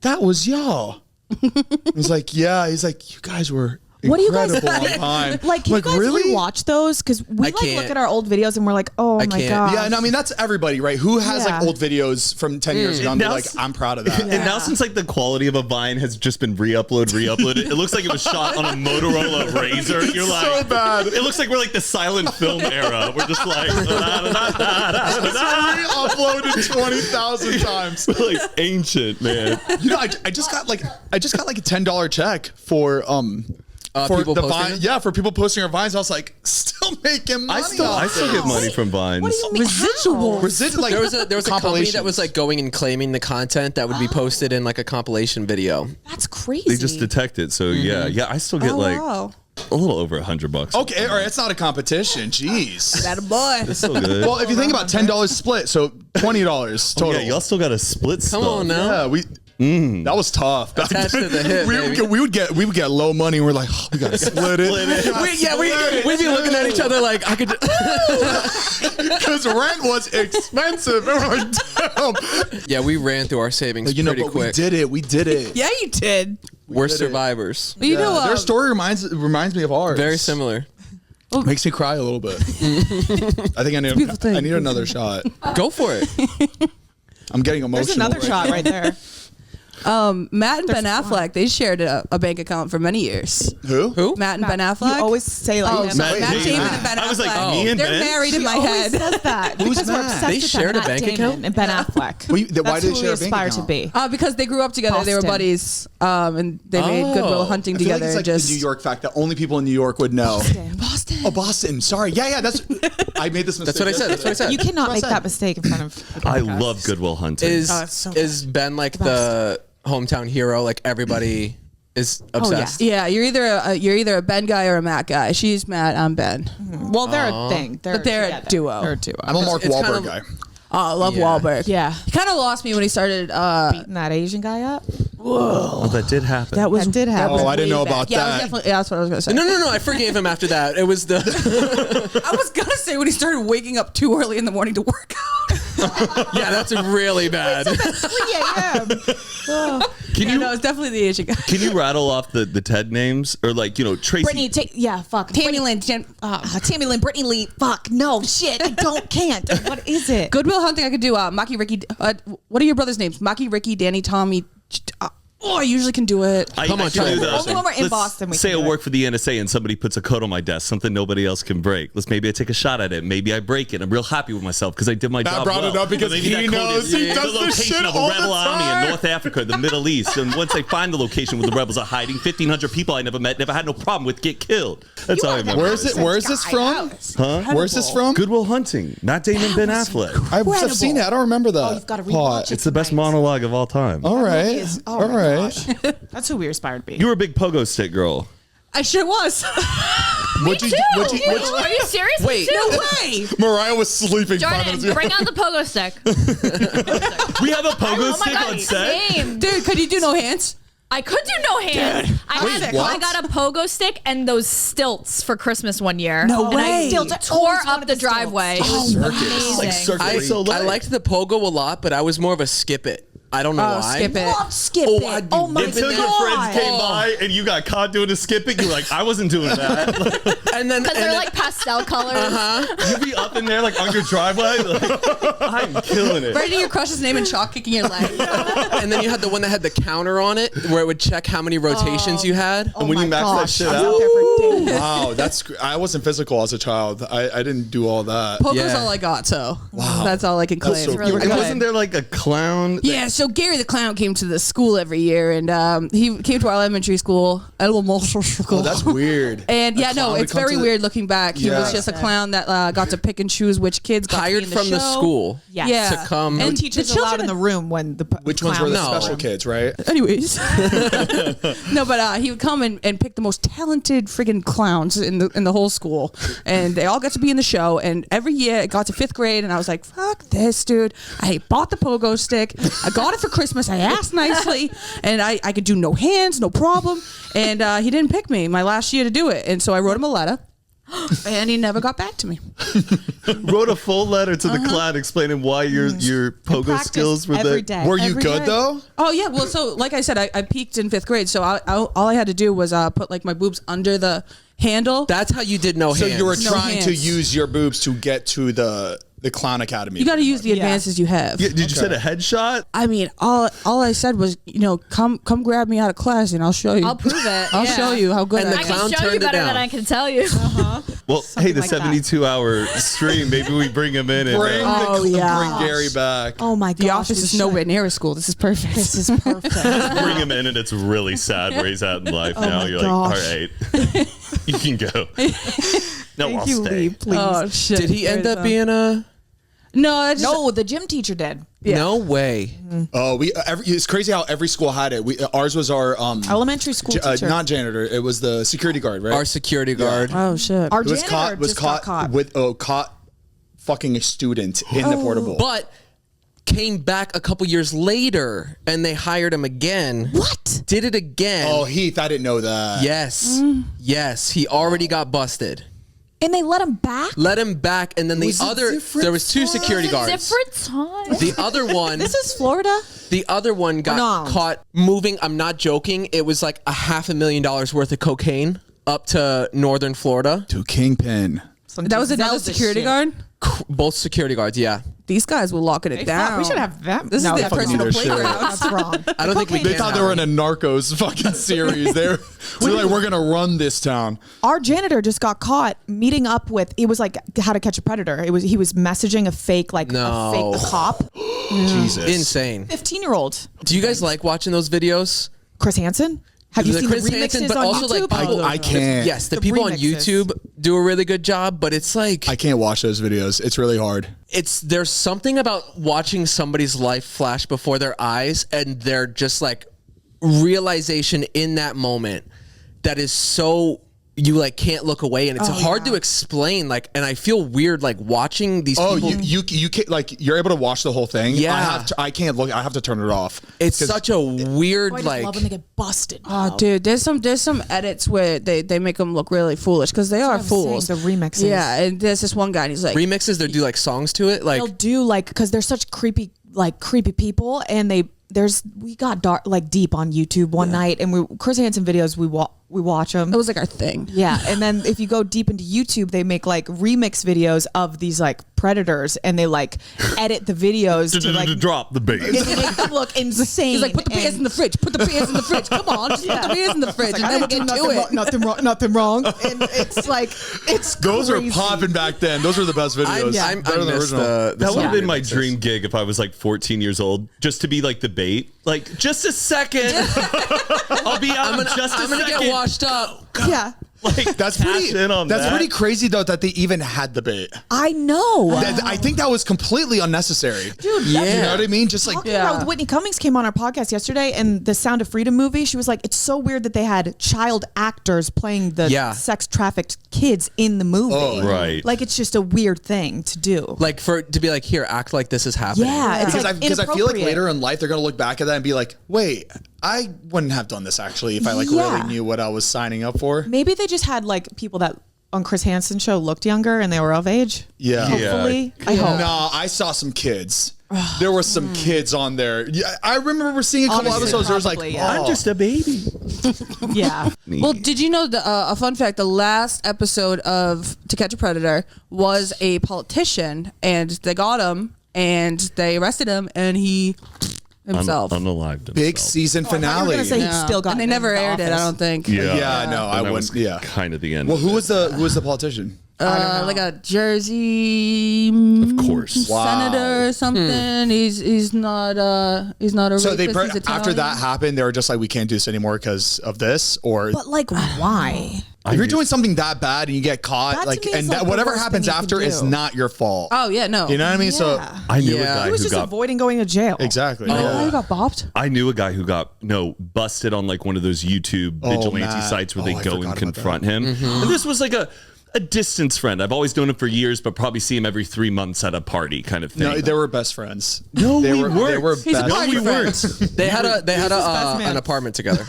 that was y'all. I was like, yeah. He's like, you guys were What do you guys incredible on time. Like, can you guys rewatch those? Because we I like can't. look at our old videos and we're like, oh I my can't. god. Yeah, no, I mean that's everybody, right? Who has like Yeah. old videos from 10 years ago and be Now like, s- I'm proud of that. And now since like the quality of a Vine has just been re-uploaded, it looks like it was shot on a Motorola Razr. You're like, so bad. It looks like we're like the silent film era. We're just like, It's re-uploaded 20,000 times. like ancient, man. You know, I just got like a $10 check for people the posting Vine. them? Yeah, for people posting our Vines. I was like, still making money. I still get money from Vines. What do you mean? Residual. Residual, like There was a company that compilations. was like going and claiming the content that would be posted in like a compilation video. That's crazy. They just detect it. So yeah, I still get like wow. a little over $100. Okay, all right, it's not a competition. Jeez. That a boy. It's still good. Well, if you think about $10 split, so $20 total. yeah, y'all still got a split Come stuff. on now. Yeah, we. That was tough. Attached to the hip, we would get low money, and we're like, oh, we gotta split it. We'd be looking at each other like I could. Because rent was expensive. And we're like, damn. Yeah, we ran through our savings You know, pretty but quick. we did it. Yeah, you did. We're did it. survivors. You know, Their story reminds me of ours. Very similar. Makes me cry a little bit. I think I need another shot. Go for it. I'm getting emotional. There's another shot right there. Matt and Ben Affleck, they shared a bank account for many years. Who? Matt and Ben Affleck. You always say like Oh, him. sorry, Matt Matt Damon. Damon and Ben Affleck. I was like, me and They're Ben? married in She my always head. says that. Who's because we're Matt? obsessed They with shared them. a bank Matt Damon account? and Ben Affleck. Why That's did who they share a we bank aspire to account? be. Because they grew up together. They were Boston. buddies, and they made Goodwill Hunting I feel like together. it's like just the New York fact that only people in New York would know. Boston. Oh, Boston. Sorry. Yeah. That's. I made this mistake. That's what I said. You cannot make that mistake in front of the I podcast. love Goodwill Hunting. Is Oh, it's so is Ben like the hometown hero? Like everybody is obsessed. Yeah, you're either a Ben guy or a Matt guy. She's Matt, I'm Ben. Well, they're a thing. They're a together. duo. They're a duo. I'm a Mark It's Wahlberg kind of- guy. Oh, I love Yeah. Wahlberg. Yeah. He kind of lost me when he started. Beating that Asian guy up. Oh, that did happen. That did happen. Oh, I didn't way know back. about Yeah, that. that's what I was gonna say. No. I forgave him after that. It was the. I was gonna say when he started waking up too early in the morning to work out. Yeah, that's really bad. 3 a.m. Can you No, it's definitely the Asian guy. can you rattle off the Ted names or like Tracy? Brittany, fuck. Tammy Lynn. Tammy Lynn, Brittany Lee. Fuck, no, shit. I can't. What is it? Goodwill Hunting. I could do. Maki, Ricky. What are your brothers' names? Maki, Ricky, Danny, Tommy. I usually can do it. Come on, can try do it. the- Only when we're in let's Boston, we say can I do work for the NSA and somebody puts a code on my desk, something nobody else can break. Maybe I take a shot at it. Maybe I break it. I'm real happy with myself because I did my job brought well. it up because But maybe he that code knows is he the does this location shit of a all the rebel army time. in North Africa, the Middle East. And once I find the location where the rebels are hiding, 1,500 people I never met, never had no problem with get killed. That's all I remember. Where is this from? Huh? Where's this from? Goodwill Hunting. Matt Damon, Ben Affleck. I've seen it. I don't remember that. You've got to plot. rewatch It's the best monologue of all time. All right. All right. That's who we aspire to be. You were a big pogo stick girl. I sure was. What'd you Are you serious? Wait. Me too. No way. Mariah was sleeping 5 Jordan, minutes ago. bring out the pogo stick. We have a pogo Oh my stick god, on set. same. Dude, could you do no hands? I could do no hands. I what? got a pogo stick and those stilts for Christmas one year. No and way. I Stilts are tore always one up of the the stilts. driveway. It was amazing. Like circuit. I, So I light. liked the pogo a lot, but I was more of a skip it. I don't know why. Skip it. Love skip Oh, it. I'd be Oh my Until god. your friends came by and you got caught doing a skipping, you were like, I wasn't doing that. And then, Because they're like pastel colors. You'd be up in there like on your driveway. Like, I'm killing it. Writing your crush's name in chalk, kicking your leg. and then you had the one that had the counter on it, where it would check how many rotations you had. And when you max that shit I was out, out there for days. Wow, I wasn't physical as a child. I didn't do all that. Poker's Yeah. all I got, so that's all I can claim. so You cool. were and good. wasn't there like a clown? Yeah, so Gary the Clown came to the school every year, and he came to our elementary school, elementary school. Oh, that's weird. And A yeah, no, clown it's to come very to the- weird looking back. He Yeah. was just a clown that got to pick and choose which kids got to Hired be in from the show. school. Yes. Yeah. To come. No And teachers the allowed children- in the room when the Which ones were the clowns special kids, right? Anyways, no, but he would come and pick the most talented friggin' clowns in the whole school, and they all got to be in the show. And every year it got to 5th grade, and I was like, "Fuck this, dude!" I bought the pogo stick. I got it for Christmas. I asked nicely, and I could do no hands, no problem. And he didn't pick me my last year to do it, and so I wrote him a letter. And he never got back to me. Wrote a full letter to the clown explaining why your pogo Practice skills were every there. day. Were you Every good day. though? Oh yeah, well, so like I said, I peaked in 5th grade, so all I had to do was put like my boobs under the handle. That's how you did no So hands. you were No trying to hands. use your boobs to get to the clown academy. You got to use the advances you have. Yeah, did you set a headshot? I mean, all I said was, come grab me out of class and I'll show you. I'll prove it. I'll Yeah. show you how good And I the I am. clown can show you turned it better down. than I can tell you. Well, hey, the like that. 72-hour stream, maybe we bring him in and Bring, bring Gary back. Oh my god. The office is nowhere near a school. This is perfect. This is perfect. bring him in, and it's really sad where he's at in life now. my You're gosh. like, all right, you can go. No, I'll you stay. leave, please. Oh shit! Did he end up being a? No, I just No, the gym teacher did. No way. Oh, it's crazy how every school had it. Ours was our Elementary school teacher. not janitor. It was the security guard, right? Our security guard. Oh shit! Our It was janitor caught just got caught. with caught fucking a student in the portable. But came back a couple years later and they hired him again. What? Did it again. Oh, Heath, I didn't know that. Yes. Yes. He already got busted. And they let him back? Let him back, and then Was it there different was 2 security guards. Different time. The other one, This is Florida? the other one got No. caught moving. I'm not joking. It was like $500,000 worth of cocaine up to northern Florida. To Kingpin. That was another security guard. Both security guards, yeah. These guys were locking it down. We should have them. This is their that's personal their shit. playground. That's wrong. I don't think we They can thought they have were in it. a Narcos fucking series. We're like, we're gonna run this town. Our janitor just got caught meeting up with. It was like How to Catch a Predator. He was messaging a fake No. a cop, Jesus. Insane. 15-year-old Do you guys like watching those videos? Chris Hansen. Have you The seen Chris the remixes Hansen, but on also, YouTube? like, I can't. Yes, the The people on remixes. YouTube do a really good job, but it's like I can't watch those videos. It's really hard. there's something about watching somebody's life flash before their eyes and they're just like realization in that moment that is so you like can't look away, and it's hard to explain. Like, and I feel weird like watching these. Oh, people. you can't, like, you're able to watch the whole thing. Yeah. I can't look. I have to turn it off. It's such a weird I just like. love when they get busted. Oh, dude, there's some edits where they make them look really foolish because they are what I'm saying, fools. the remixes. Yeah, and there's this one guy and he's like, remixes. They do like songs to it. Like They'll do like because they're such creepy people, and we got dark like deep on YouTube one night, and Chris Hansen videos we watch them. it was like our thing. Yeah, and then if you go deep into YouTube, they make like remix videos of these like predators, and they like edit the videos to like drop the bass. and make them look insane. He's like, put the beers in the fridge. Put the beers in the fridge. Come on, just put the beers in the fridge, and then we'll get to it. Nothing wrong. And it's like it's Those crazy. are popping back then. Those were the best videos. I Better than the miss original. the That would have been my remixes. dream gig if I was like 14 years old, just to be like the bait. Like, just a second. I'll be out in just a I'm gonna second. get washed up. Yeah, Like, That's cash pretty. in on That's that. pretty crazy though that they even had the bait. I know. I think that was completely unnecessary. Dude, You know what I mean? Just like talking about with Whitney Cummings came on our podcast yesterday, and the Sound of Freedom movie, she was like, it's so weird that they had child actors playing the sex trafficked kids in the movie. Oh, right. Like, it's just a weird thing to do. Like to be like, here, act like this is happening. Yeah, it's because like I feel like inappropriate. later in life they're gonna look back at that and be like, wait, I wouldn't have done this actually if I like Yeah. really knew what I was signing up for. Maybe they just had like people that on Chris Hansen's show looked younger and they were of age. Yeah. Hopefully. I hope. No, I saw some kids. There were some kids on there. Yeah, I remember seeing a couple Honestly, episodes. There was like, probably, yeah. I'm just a baby. Yeah. Well, did you know a fun fact? The last episode of To Catch a Predator was a politician, and they got him, and they arrested him, and he himself. Unalived himself. big season I thought you were finale. gonna say he still got and they in never the aired it. I office. don't think. Yeah, no, I And that wouldn't. was Yeah, kind of the end. Well, of who it. was the politician? Like a Jersey Of course. senator or something. He's not a So they rapist. He's after Italian. that happened, they were just like, we can't do this anymore because of this, or But like, why? if you're doing something that bad and you get That caught, to like, me is and like that the whatever worst happens thing you after can is do. not your fault. Oh yeah, no. You know what I mean? So Yeah. I knew Yeah. a guy He was who just got avoiding going to jail. exactly. Oh, yeah. you got bopped. I knew a guy who got busted on like one of those YouTube vigilante Matt. sites where they Oh, I go forgot and about confront him. And this was like a distance friend. I've always known him for years, but probably see him every 3 months at a party kind of thing. No, they were best friends. No, they we were. weren't. They were He's a best party friends. friend. They had best man. an apartment together.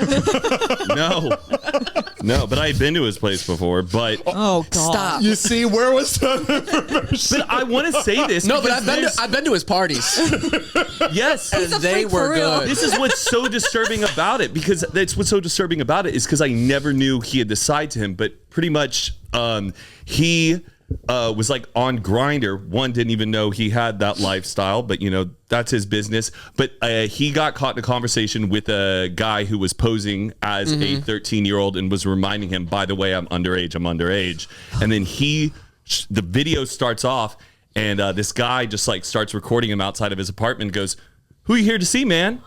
No, but I had been to his place before. But Oh God. Stop. You see, where was that information? but I want to say this. No, but because I've been to his parties. yes, And they freak for were real. good. This is what's so disturbing about it, because that's what's so disturbing about it is because I never knew he had this side to him, but pretty much he was like on Grindr. One, didn't even know he had that lifestyle, but you know, that's his business. But he got caught in a conversation with a guy who was posing as a 13-year-old and was reminding him, by the way, I'm underage. And then the video starts off and this guy just like starts recording him outside of his apartment and goes, "Who are you here to see, man?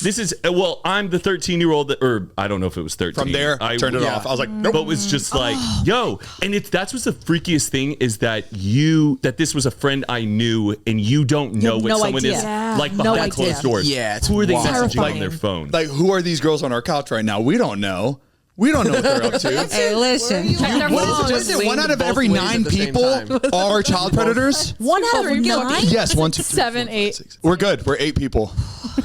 This is, well, I'm the 13-year-old, or I don't know if it was 13. From there, I turned it off. I was like, nope. But it was just like, yo, and that's what's the freakiest thing is that this was a friend I knew, and you don't know have what no someone idea. is Yeah. like No behind idea. closed doors. Yeah, it's who are they wild. messaging on Terrifying. their phone? Like, who are these girls on our couch right now? We don't know. We don't know what they're up to. Hey, listen. What is it? One out of Both every ways at 9 the same people time. are child predators? 1 out of 9. Yes, 1, 2, 3, 7, 4, 8. 6. We're good. We're 8 people.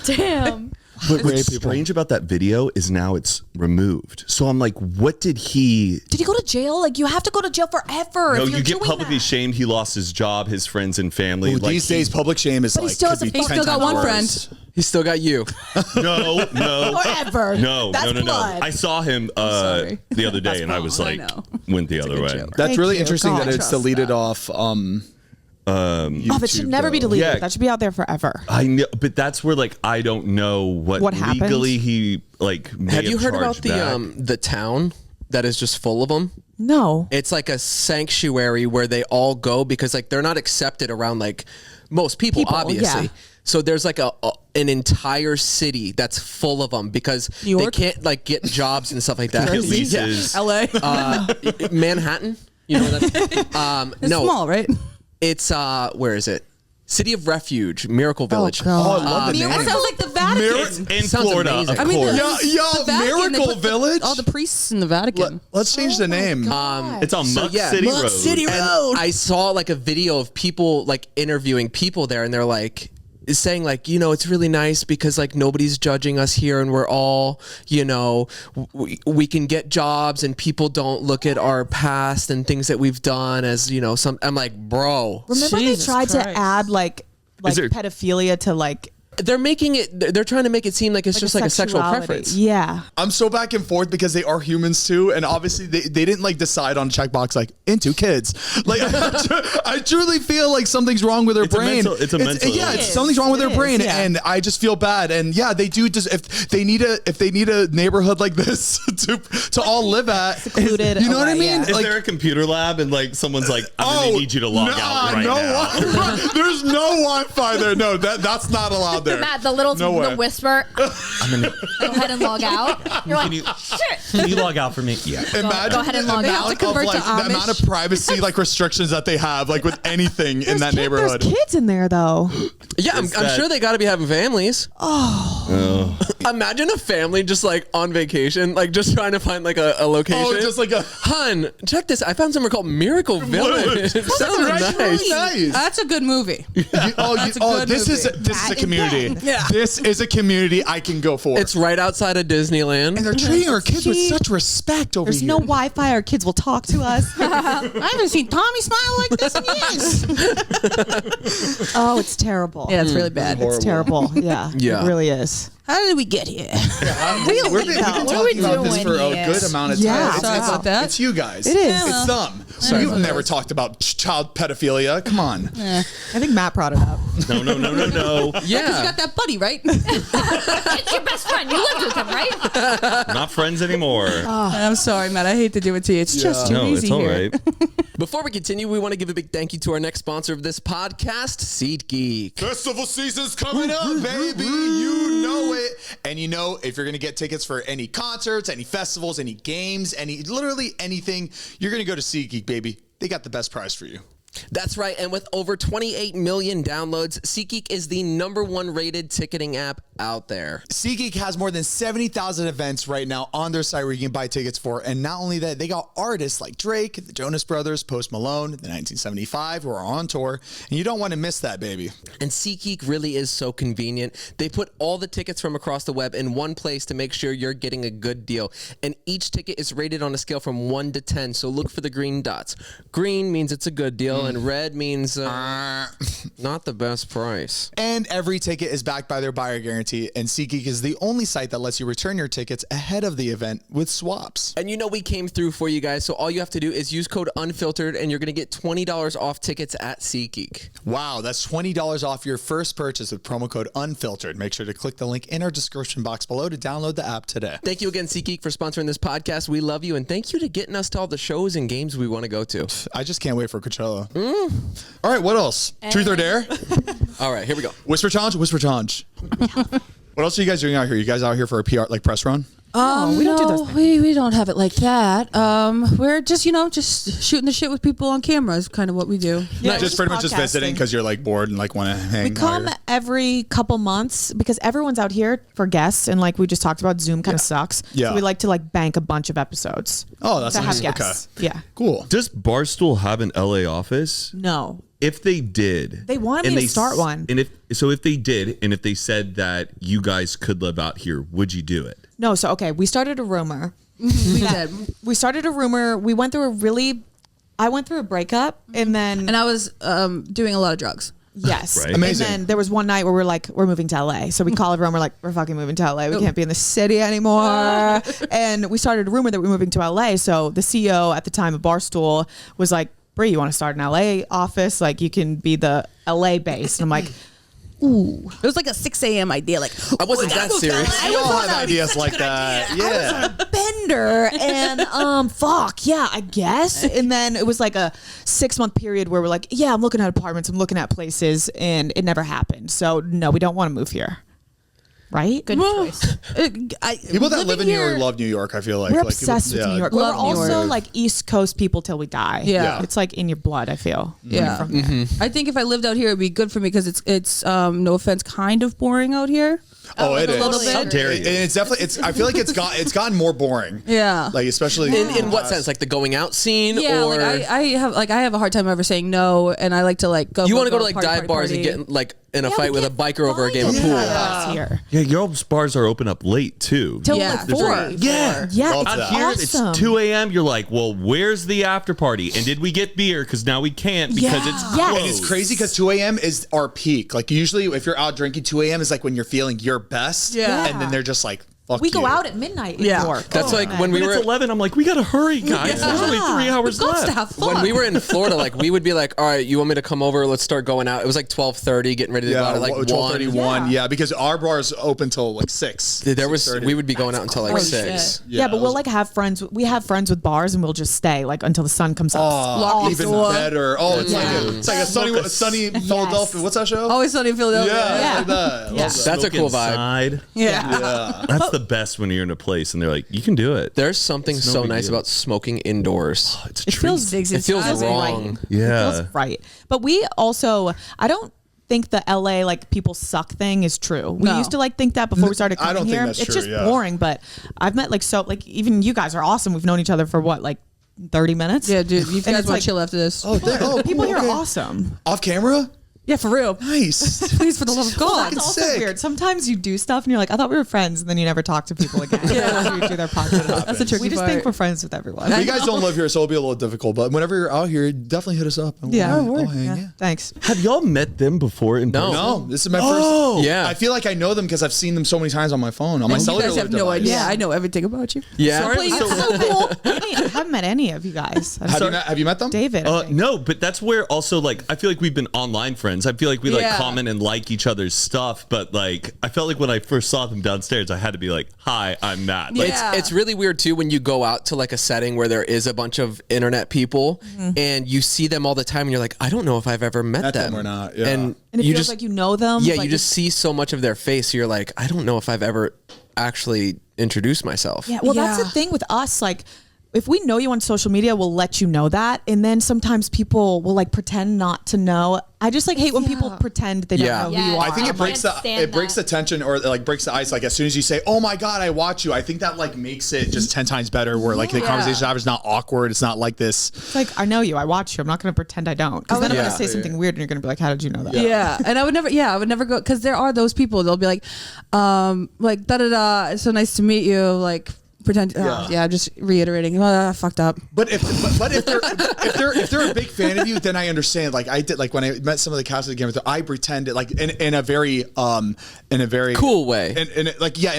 Damn. But what's strange about that video is now it's removed. So I'm like, what did he? Did he go to jail? Like, you have to go to jail forever. No, if you're you get doing publicly that. shamed. He lost his job, his friends and family. Ooh, Like, these days, public shame is But he like, still could has a be fuck- 10 He's still got times one worse. friend. He's still got you. no. Forever. No. That's blood. I saw him sorry. the other day, and I was wrong, I like, know. went the other way. joke. That's Thank really you. interesting God, that it's trust deleted that. off Oh, but it should YouTube, never be though. deleted. Yeah. That should be out there forever. I know, but that's where like I don't know what happened? legally he like. May Have you heard about charged back. the town that is just full of them? No. It's like a sanctuary where they all go because like they're not accepted around like most people obviously. yeah. So there's like an entire city that's full of them because New they York? can't like get jobs and stuff like that. Get leases? LA. Manhattan, you know that? It's no, small, right? it's where is it? City of Refuge, Miracle Village. Oh, I love the name. That sounds like the Vatican. In Sounds Florida, amazing. of I mean, course. the Vatican, they Miracle put Village? all the priests in the Vatican. Let's change the name. It's on Muck City Muck Road. City And Road. I saw like a video of people like interviewing people there, and they're like saying like, you know, it's really nice because like nobody's judging us here, and we're all, you know, we can get jobs, and people don't look at our past and things that we've done as, you know, some. I'm like, bro, Remember Jesus they tried to Christ. add like there- pedophilia to like they're making it. They're trying to make it seem like it's just like a sexual sexuality. preference. Yeah. I'm so back and forth because they are humans too, and obviously they didn't like decide on a checkbox like into kids. Like I truly feel like something's wrong with their It's a brain. mental- it's a mental yeah, illness. something's wrong with their It is, brain, yeah. and I just feel bad. And yeah, they do just if they need a neighborhood like this to all live at, Secluded you know what I away, mean? yeah. Is Like, there a computer lab and like someone's like, I'm gonna need you to log out right no now? Wi-Fi. There's no Wi-Fi there. No, that's not allowed there. Matt, the little No way. the whisper. Go ahead and log out. You're like, shit. Can you log out for me? Yeah. Imagine Go ahead and log the out. amount To convert of, like, to the Amish. amount of privacy like restrictions that they have like with anything in that neighborhood. There's kids in there though. Yeah, I'm that- sure they got to be having families. Oh. Imagine a family just like on vacation, like just trying to find like a location. Oh, just like a Hun, check this. I found somewhere called Miracle Village. It sounds Right, nice. nice. That's a good movie. This good is movie. a community. Yeah. This is a community I can go for. It's right outside of Disneyland. and they're treating our kids with See, such respect over There's here. no Wi-Fi. Our kids will talk to us. I haven't seen Tommy smile like this in years. Oh, it's terrible. Yeah, it's really bad. It's terrible. Yeah. Yeah. It really is. How did we get here? We've been What are we talking about this doing for a here? good amount of time. Yeah. Sorry about that. It's you guys. It is. It's them. You've never talked about child pedophilia. Come on. I think Matt brought it up. No. Because you Yeah. got that buddy, right? It's your best friend. You lived with him, right? Not friends anymore. I'm sorry, Matt. I hate to do it to you. It's just too No, easy it's all here. right. Before we continue, we want to give a big thank you to our next sponsor of this podcast, SeatGeek. Festival season's coming up, baby. You know it. And you know, if you're going to get tickets for any concerts, any festivals, any games, literally anything, you're going to go to SeatGeek, baby. They got the best price for you. That's right. And with over 28 million downloads, SeatGeek is the #1 rated ticketing app out there. SeatGeek has more than 70,000 events right now on their site where you can buy tickets for. And not only that, they got artists like Drake, the Jonas Brothers, Post Malone, the 1975 who are on tour. And you don't want to miss that, baby. And SeatGeek really is so convenient. They put all the tickets from across the web in one place to make sure you're getting a good deal. And each ticket is rated on a scale from 1 to 10. So look for the green dots. Green means it's a good deal, and red means not the best price. And every ticket is backed by their buyer guarantee. And SeatGeek is the only site that lets you return your tickets ahead of the event with swaps. And you know we came through for you guys, so all you have to do is use code UNFILTERED, and you're going to get $20 off tickets at SeatGeek. Wow, that's $20 off your first purchase with promo code UNFILTERED. Make sure to click the link in our description box below to download the app today. Thank you again, SeatGeek, for sponsoring this podcast. We love you, and thank you to getting us to all the shows and games we want to go to. I just can't wait for Coachella. All right, what else? Truth or dare? All right, here we go. Whisper challenge? Whisper challenge. What else are you guys doing out here? You guys out here for a PR, like press run? we don't do those things. We don't have it like that. We're just, just shooting the shit with people on camera is kind of what we do. Yeah, Just pretty much just visiting podcasting. because you're like bored and like want to hang We out come here. every couple months because everyone's out here for guests, and like we just talked about, Zoom kind of sucks. Yeah. So we like to like bank a bunch of episodes. Oh, that's to have nice. guests. Okay. Yeah. Cool. Does Barstool have an LA office? No. If they did, They wanted and me to start one. And if they did, and if they said that you guys could live out here, would you do it? No. So okay, we started a rumor. We did. We started a rumor. We went through I went through a breakup, and then And I was doing a lot of drugs. yes, Right. Amazing. And then there was one night where we're moving to LA. So we call everyone. We're like, we're fucking moving to LA. We can't be in the city anymore. And we started a rumor that we're moving to LA. So the CEO at the time of Barstool was like, Brie, you want to start an LA office? Like you can be the LA base. And I'm like, ooh. It was like a 6 a.m. idea. Like, I wasn't that serious. We all have ideas like that. Yeah. Bender and fuck yeah, I guess. And then it was like a 6-month period where we're like, yeah, I'm looking at apartments, I'm looking at places, and it never happened. So no, we don't want to move here. right? Good choice. People that live in New York love New York, I feel like. We're Like, obsessed with New York. Love We're New also York. like East Coast people till we die. Yeah. It's like in your blood, I feel. Yeah. From there. I think if I lived out here, it'd be good for me because it's no offense, kind of boring out here. Oh, it a little is. bit. How dare And you? it's definitely. It's I feel like it's gotten more boring. Yeah. Like especially In what sense? Like the going out scene? Yeah, or like I have a hard time ever saying no, and I like to like go. you want to go to like party, dive party, bars party. and get like in a Yeah, fight we with a can't biker over a game of find pool. any bars here. Yeah, your bars are open up late too. Till Yeah. like There's 4. like- Yeah. Yeah, Love it's that. Here awesome. it's 2 a.m. You're like, well, where's the after party? And did we get beer? Because now we can't because it's Yeah. closed. And it's crazy because 2 a.m. is our peak. Like usually, if you're out drinking, 2 a.m. is like when you're feeling your best. Yeah. And then they're just like, "Fuck We you." go out at midnight in Yeah. New York. That's like when we When were it's 11, I'm like, we gotta hurry, guys. There's only 3 hours We've got left. to have fun. when we were in Florida, like we would be like, all right, you want me to come over? Let's start going out. It was like 12:30, getting ready to go out Yeah, at like 12:31. 1. Yeah, because our bars open till like 6. There was 6:30. we would be going out until like Oh, 6. shit. Yeah, but it we'll was- like have friends. We have friends with bars, and we'll just stay like until the sun comes up. Lock the even door. better. Oh, it's like a sunny Philadelphia. What's that show? Always Sunny in Philadelphia. yeah, like that. I love Yeah. that. That's a Smoke cool vibe. inside. Yeah. That's the best when you're in a place and they're like, you can do it. There's something It's no so big nice deal. about smoking indoors. It's It feels big. It feels wrong. Yeah. It feels right. But we also, I don't think the LA like people suck thing is true. We No. used to like think that before we started I coming don't think here. that's It's true, just yeah. boring. But I've met like even you guys are awesome. We've known each other for what, like 30 minutes? Yeah, dude. You And guys it's want like- to chill after this? Oh, People here okay. are awesome. Off camera? Yeah, for real. Nice. Please, for the love of God. That's also sick. weird. Sometimes you do stuff and you're like, I thought we were friends, and then you never talk to people again. After you do their podcast. That's a tricky We just part. think we're friends with everyone. You guys don't live here, so it'll be a little difficult. But whenever you're out here, definitely hit us up. Yeah. I'll hang, Yeah. yeah. Thanks. Have y'all met them before in No. person? No, this is my Oh. first. Yeah. I feel like I know them because I've seen them so many times on my phone. On my And you cellular guys have no device. idea. I know everything about you. Yeah. Sorry, Please. so- So cool. I haven't met any of you guys. Have you met them? David. I think. No, but that's where also like I feel like we've been online friends. I feel like we like Yeah. comment and like each other's stuff, but like I felt like when I first saw them downstairs, I had to be like, "Hi, I'm Matt." Like, Yeah. It's really weird too when you go out to like a setting where there is a bunch of internet people and you see them all the time and you're like, I don't know if I've ever met Met them them or not, yeah. And it you feels just like you know them. yeah, like you just see so much of their face. So you're like, I don't know if I've ever actually introduced myself. Yeah, well, that's Yeah. the thing with us. Like, if we know you on social media, we'll let you know that, and then sometimes people will like pretend not to know. I just like hate when people pretend they don't Yeah. know who Yeah. you are. I think it I breaks can't the stand breaks the that. tension or like breaks the ice. Like as soon as you say, "Oh my god, I watch you," I think that like makes it just 10 times better. Where like the Yeah. conversation is not awkward. It's not like this. It's like, I know you. I watch you. I'm not going to pretend I don't, because then I'm Yeah. going to say something weird, and you're going to be like, "How did you know that?" Yeah, and I would never go because there are those people. They'll be like da da da. It's so nice to meet you. Like pretend. Just reiterating. Well, I fucked up. But if they're a big fan of you, then I understand. Like I did, like when I met some of the cast of the Game of Thrones, I pretended like in a very Cool way. in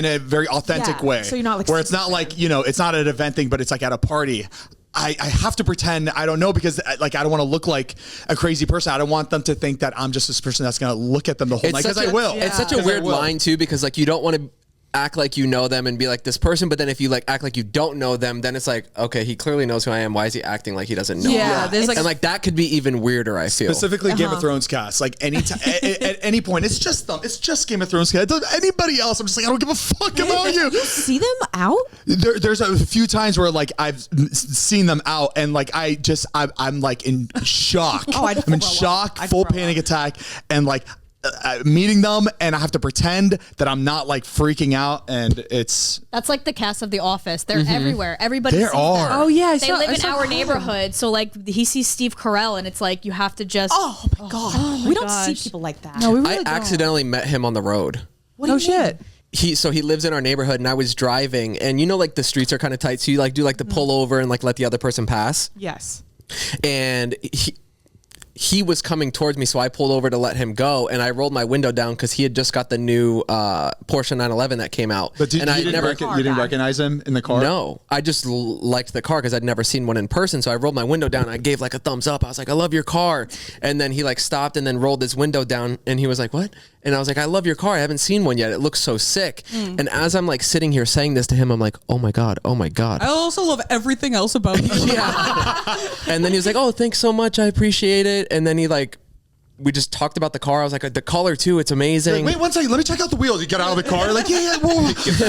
a very authentic Yeah, way. so you're not, like, where it's not like it's not an event thing, but it's like at a party. I have to pretend I don't know because like I don't want to look like a crazy person. I don't want them to think that I'm just this person that's gonna look at them the whole night because I will. It's such a 'Cause I weird will. line too because like you don't want to act like you know them and be like this person, but then if you like act like you don't know them, then it's like, okay, he clearly knows who I am. Why is he acting like he doesn't know Yeah, me? there's like and like that could be even weirder. I feel Specifically, Game of Thrones cast. Like any at any point, it's just them. It's just Game of Thrones cast. Anybody else, I'm just like I don't give a fuck about you. You see them out? There's a few times where like I've seen them out and like I'm like in shock. Oh, I'd I'm in throw up. shock, I'd full throw panic attack, and like meeting them, and I have to pretend that I'm not like freaking out, and it's That's like the cast of The Office. They're everywhere. Everybody There sees are. them. Oh yeah, They live in our neighborhood. So like he sees Steve Carell and it's like you have to just Oh my god, we don't see gosh. people like that. No, we really I don't. accidentally met him on the road. No shit. He lives in our neighborhood and I was driving and like the streets are kind of tight, so you like do like the pull over and like let the other person pass. Yes. And he was coming towards me, so I pulled over to let him go, and I rolled my window down because he had just got the new Porsche 911 that came out. But and I you didn't recognize him in the car? No, I just liked the car because I'd never seen one in person. So I rolled my window down. And I gave like a thumbs up. I was like, "I love your car," and then he like stopped and then rolled his window down, and he was like, "What?" And I was like, "I love your car. I haven't seen one yet. It looks so sick." And as I'm like sitting here saying this to him, I'm like, "Oh my god, oh my god." I also love everything else about you. Yeah. And then he was like, "Oh, thanks so much. I appreciate it." And then he like we just talked about the car. I was like, the color too, it's amazing. Wait 1 second, let me check out the wheels. You get out of the car, like, yeah, whoa. Get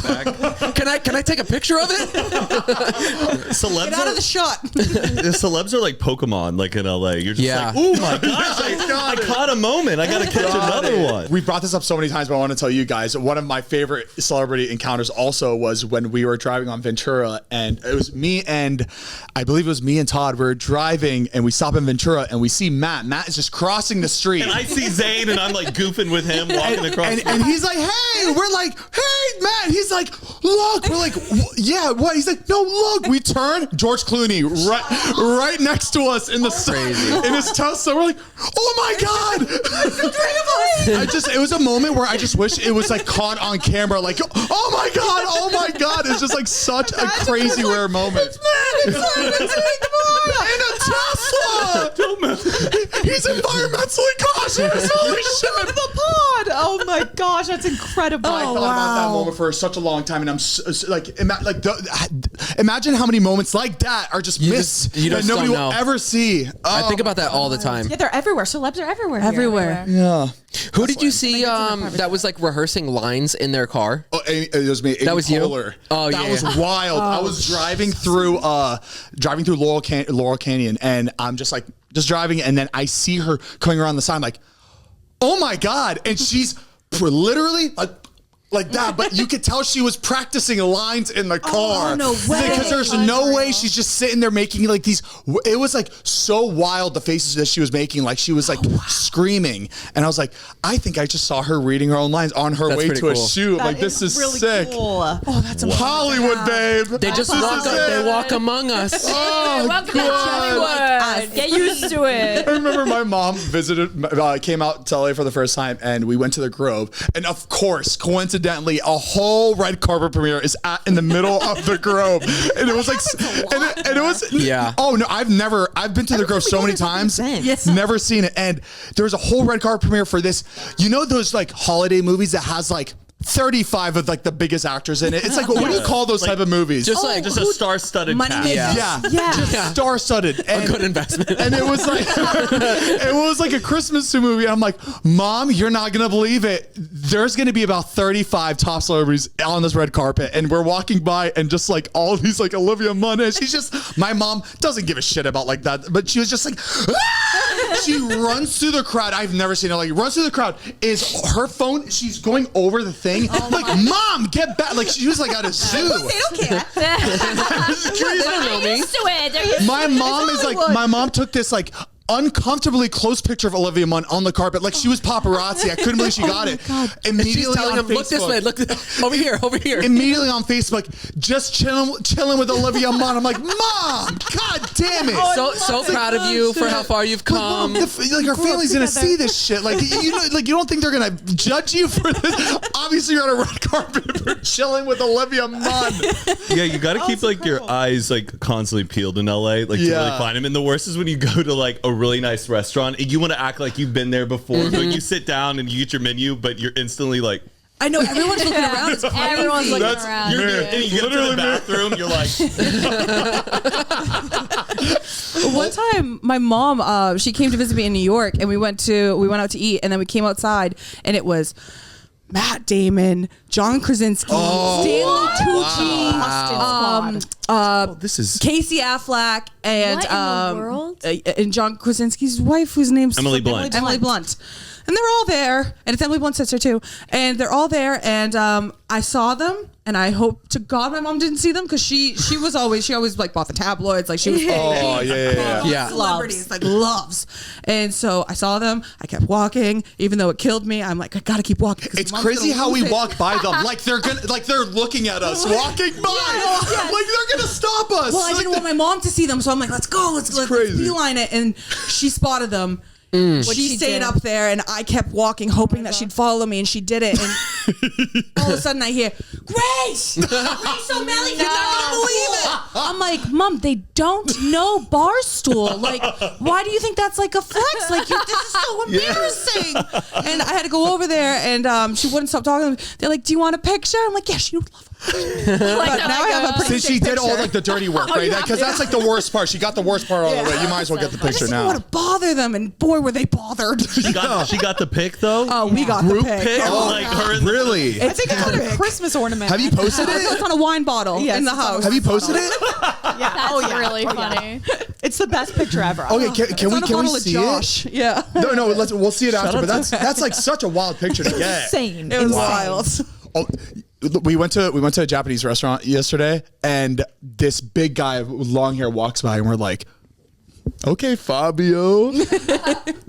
back. Can I take a picture of it? Celebs Get out of the shot. The celebs are like Pokemon, like in LA. You're just like, oh my gosh, I caught a moment. I gotta catch another one. We brought this up so many times, but I want to tell you guys, one of my favorite celebrity encounters also was when we were driving on Ventura, and it was me and I believe it was me and Todd. We were driving and we stop in Ventura and we see Matt. Matt is just crossing the street. And I see Zane and I'm like goofing with him walking across. And he's like, hey, we're like, hey, Matt. He's like, look. We're like, yeah, what? He's like, no, look. We turn, George Clooney right next to us in the in his Tesla. We're like, oh my God. It was a moment where I just wish it was like caught on camera. Like, oh my God. It's just like such a crazy rare moment. It's in a Tesla. He's environmentally cautious. Holy shit. The pod. Oh my gosh, that's incredible. I thought about that moment for such a long time, and I'm imagine how many moments like that are just missed you that just nobody don't will know. ever see. I think about that all the time. Yeah, they're everywhere. Celebs are everywhere. Everywhere. Yeah. Who did you see that was like rehearsing lines in their car? Oh, it was me. That was you? Polar. Oh, that yeah. was wild. I was driving through Laurel Canyon, and I'm just driving, and then I see her coming around the side. I'm like, oh my God. And she's literally like that, but you could tell she was practicing lines in the car. Oh, no way. Because there's no way she's just sitting there making like these. It was like so wild, the faces that she was making. Like she was like screaming. And I was like, I think I just saw her reading her own lines on her way to a shoot. Like, this is really sick. cool. Oh, that's amazing. Hollywood, babe. They just walk among us. Oh, Welcome to God. Hollywood. Get used to it. I remember my mom came out to LA for the first time, and we went to the Grove, and of course, coincidentally, a whole red carpet premiere is in the middle of the Grove, and it was like, and it was, yeah. Oh no, I've been to the Grove so many times, Yes. never seen it, and there was a whole red carpet premiere for this. You know those like holiday movies that has like 35 of like the biggest actors in it. It's like, what do you call those type of movies? Just a star-studded Money cast. makers. Yeah, just star-studded. A good investment. And it was like a Christmas movie. I'm like, Mom, you're not gonna believe it. There's gonna be about 35 top celebrities on this red carpet, and we're walking by, and just like all these like Olivia Munn, and she's just, my mom doesn't give a shit about like that, but she was just like, ah! She runs through the crowd. I've never seen her like runs through the crowd. Is her phone? She's going over the thing. Like, Mom, get back! Like she was like at a zoo. They don't care. They don't know me. Used to it. They're used My to it. mom is like, my mom took this like uncomfortably close picture of Olivia Munn on the carpet, like she was paparazzi. I couldn't believe she got it. Immediately She's telling on him, Facebook, look this way, look over here. Immediately on Facebook, just chilling with Olivia Munn. I'm like, Mom, God damn it! So proud of you for how far you've come. Mom, like our family's gonna see this shit. Like you know, like you don't think they're gonna judge you for this? Obviously, you're on a red carpet for chilling with Olivia Munn. Yeah, you got to keep like your eyes like constantly peeled in LA, like to really find them. And the worst is when you go to like a really nice restaurant and you want to act like you've been there before. Mm-hmm. Like you sit down and you get your menu, but you're instantly like, I know everyone's looking around. It's crazy. Everyone's looking That's around. and you get to the bathroom, you're like, One time, my mom, she came to visit me in New York, and we went out to eat, and then we came outside, and it was Matt Damon, John Krasinski, Stanley Tucci, this is Casey Affleck, and What in the world? And John Krasinski's wife, whose name's Emily Blunt. Emily Blunt. And they're all there, and it's Emily Blunt's sister too. And they're all there, and I saw them, and I hope to God my mom didn't see them, because she always like bought the tabloids, like she was Yeah. celebrities, like loves. And so I saw them. I kept walking, even though it killed me. I'm like, I gotta keep walking. It's crazy how we walk by them, like they're looking at us walking by, like they're gonna stop us. Well, I didn't want my mom to see them, so I'm like, let's go, let's crazy. beeline it. And she spotted them. She stayed up there, and I kept walking, hoping that she'd follow me, and she did it. And all of a sudden, I hear, Grace! Grace O'Malley, you're not gonna believe it! I'm like, Mom, they don't know Barstool. Like, why do you think that's like a flex? Like, this is so embarrassing. And I had to go over there, and she wouldn't stop talking. They're like, do you want a picture? I'm like, yeah, she would love it. But now I have a pretty Since she did all like the dirty work, right? Because that's like the worst part. She got the worst part all the way. You might as well get the I picture just didn't now. want to bother them, and boy, were they bothered. She got the pic though. Oh, we got Group the pic. Oh, Like her in the really? I think it's on a Christmas ornament. Have you posted It's it? on a wine bottle Yes, in the it's on a house. Have you posted it? Yeah. That's really funny. It's the best picture ever. Okay, can we see it? Josh. Yeah. No, we'll see it after. But that's like such a wild picture to get. Insane. It was Insane. wild. Oh, we went to a Japanese restaurant yesterday, and this big guy with long hair walks by, and we're like, "Okay, Fabio."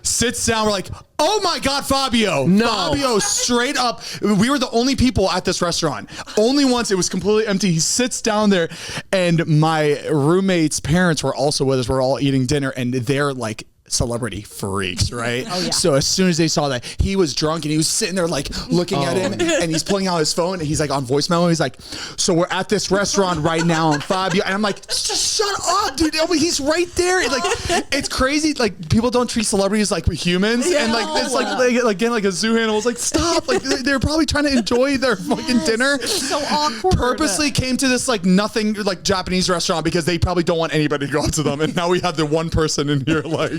Sits down. We're like, "Oh my God, Fabio!" No. Fabio, straight up. We were the only people at this restaurant. Only once it was completely empty. He sits down there, and my roommate's parents were also with us. We're all eating dinner, and they're like celebrity freaks, right? Oh, yeah. So as soon as they saw that, he was drunk and he was sitting there like looking at him, and he's pulling out his phone and he's like on voicemail, and he's like, "So we're at this restaurant right now in Fabio," and I'm like, "Just shut up, dude! I mean, he's right there." And, like, it's crazy. Like, people don't treat celebrities like humans, and like it's like getting like a zoo animal. It's like, stop! Like, they're probably trying to enjoy their fucking dinner. So awkward. Purposely came to this like nothing like Japanese restaurant because they probably don't want anybody to go up to them, and now we have the one person in here like.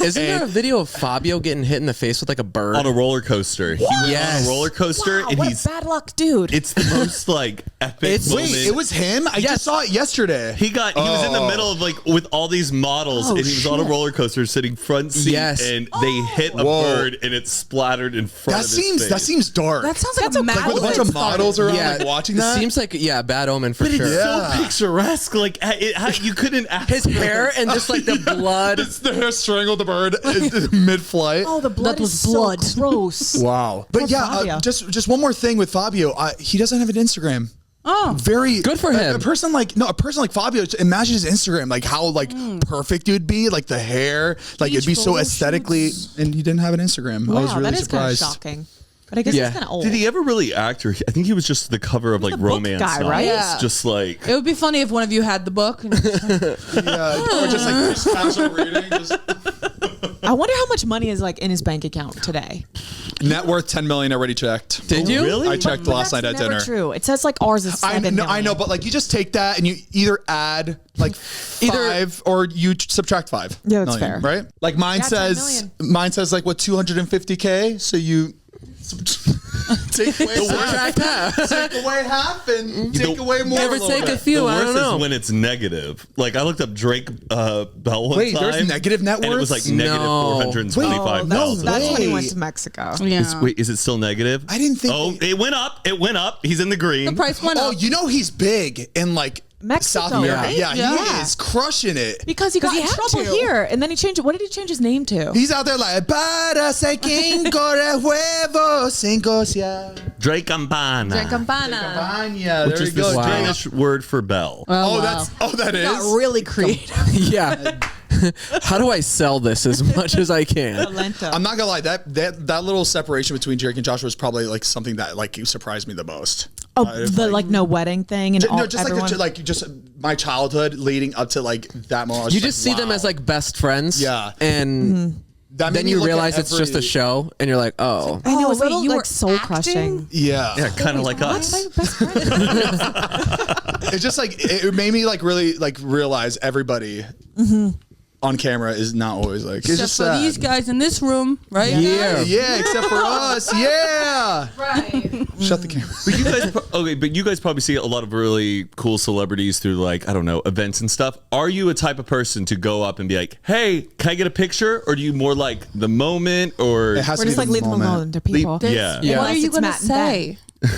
Isn't there a video of Fabio getting hit in the face with like a bird? on a roller coaster. He went on Yes. a roller coaster, Wow, and what he's a bad luck, dude. it's the most like epic moment. Wait, it was him? I just saw it yesterday. He was in the middle of like with all these models, and he was on a roller coaster sitting front seat, Yes. and they hit a Whoa. bird, and it splattered in front That of his face. seems dark. That sounds like That's a a mad bad with a bunch of models around like watching that. It seems like bad omen for But sure. it's Yeah. so picturesque. Like you couldn't ask His hair and just like the blood. It's the hair strangled the bird mid-flight. Oh, the blood That was is blood. so gross. Wow. But Poor yeah, Fabio. just one more thing with Fabio. He doesn't have an Instagram. Oh. Very Good for him. A person like Fabio. Imagine his Instagram, like how perfect it would be, like the hair, like it'd be so photo aesthetically. And he didn't have an Instagram. I was Wow, really that is kind of surprised. shocking. But I guess Yeah. it's kind of old. Did he ever really act? Or I think he was just the cover of like the book romance guy, novels. right? Yeah. Just like It would be funny if one of you had the book. And Yeah, or just like just casual reading. Just I wonder how much money is like in his bank account today. net worth 10 million already checked. Did you? really? I checked last night at That's never dinner. true. It says like ours is I 7 know, million. but like you just take that and you either add like five or you subtract 5. Yeah, that's million, fair. right? Like mine Yeah, 10 says like what 250K. So you take away Subtract half. take away half and take away more. Give or a little take bit. a few. the I worst don't know. is when it's negative. Like I looked up Drake Bell one Wait, time. there's negative net and it was worths? like negative No. 425,000. That's when he way. went to Mexico. yeah. Wait, is it still negative? I didn't think Oh, they- it went up. It went up. He's in the green. The price went Oh, up. you know he's big in like Mexico, South America. right? Yeah, Yeah. he is crushing it. Because he got he in had trouble to. here, and then he changed it. What did he change his name to? He's out there like para ser quien corre huevos sin cociar. Drake Campana. Drink Campana. Campaña. Which There is you the go. Spanish word for bell. Oh, wow. that is. Got really creative. Yeah. How do I sell this as much as I can? Lento. I'm not gonna lie. That little separation between Drake and Joshua was probably like something that like surprised me the most. Oh, the like no wedding thing and all, No, just everyone. like just my childhood leading up to like that moment. I was You just just like, see them wow. as like best friends. Yeah. And That made then me you look at realize it's just a every- show and you're like, oh. I know, Oh, it's like wait, you you like were soul crushing. Yeah. Yeah, kind of like us. Best friend. It's just like it made me like really like realize everybody on camera is not always like it's Except just for sad. these guys in this room, right? Yeah, except for us. Yeah. Right. Shut the camera. But you guys, but you guys probably see a lot of really cool celebrities through like I don't know events and stuff. Are you a type of person to go up and be like, "Hey, can I get a picture?" Or do you more like the moment? Or It has Or to just be like the leave them moment. alone. They're people. yeah. Yeah. What are Unless you it's gonna Matt and say?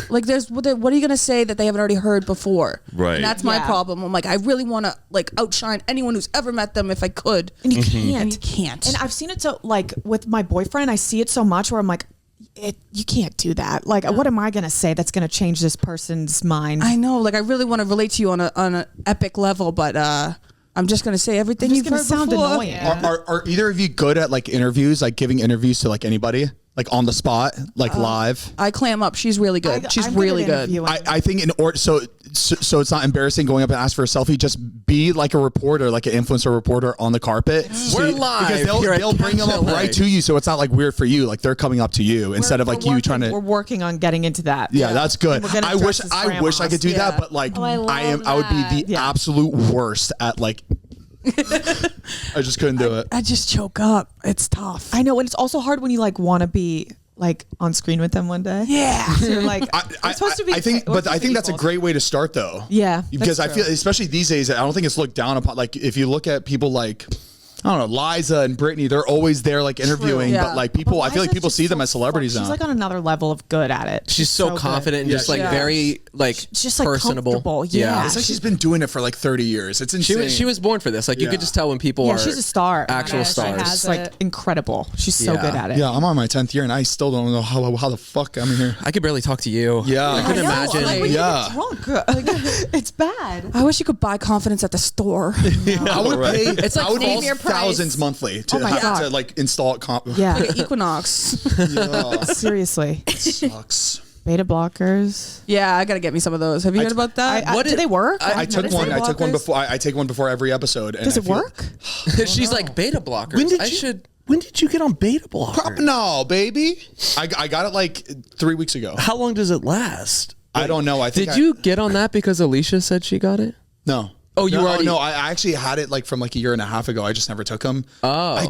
Like, what are you gonna say that they haven't already heard before? Right. And that's my Yeah. problem. I'm like, I really want to like outshine anyone who's ever met them if I could. And you can't. And you can't. And I've seen it so like with my boyfriend, I see it so much where I'm like, you can't do that. Like, what am I gonna say that's gonna change this person's mind? I know, like, I really want to relate to you on an epic level, but I'm just gonna say everything I'm you've just gonna heard sound before. annoying. Are either of you good at like interviews, like giving interviews to like anybody? like on the spot, like live? I clam up. She's really good. She's really good. I think in order so it's not embarrassing going up and ask for a selfie. Just be like a reporter, like an influencer reporter on the carpet. We're live because they'll bring them up right to you, so it's not like weird for you. Like they're coming up to you instead of like you trying to. We're working on getting into that. Yeah, that's good. I wish I could do that, but like I would be the absolute worst at like. I just couldn't do it. I just choke up. It's tough. I know, and it's also hard when you like want to be like on screen with them one day. Yeah. So you're like, I think that's a great way to start though. Yeah, because I feel, especially these days, I don't think it's looked down upon. Like if you look at people like, I don't know, Liza and Brittany, they're always there like interviewing, yeah. but like people, I feel like people see them as celebrities She's now. like on another level of good at it. She's so confident and just like very like just like personable. comfortable. Yeah. It's like she's been doing it for like 30 years. It's insane. She was born for this. Like you could just tell when people are she's a star. actual stars. It's like incredible. She's so good at it. Yeah, I'm on my 10th year and I still don't know how the fuck I'm here. I could barely talk to you. Yeah. I couldn't imagine. Like when you get drunk, like, it's bad. I wish you could buy confidence at the store. I would pay. It's like name your price. thousands monthly to my God. to like install it. Yeah. Like an Equinox. Yeah. Seriously. Sucks. Beta blockers. Yeah, I gotta get me some of those. Have you heard about that? Do they work? I took one. I took one before. I take one before every episode. And Does it work? She's like beta blockers. When did you get on beta blocker? No, baby. I got it like 3 weeks ago. How long does it last? I don't know. I think Did you get on that because Alicia said she got it? No. Oh, you already? No, I actually had it like from like a year and a half ago. I just never took them. Oh. I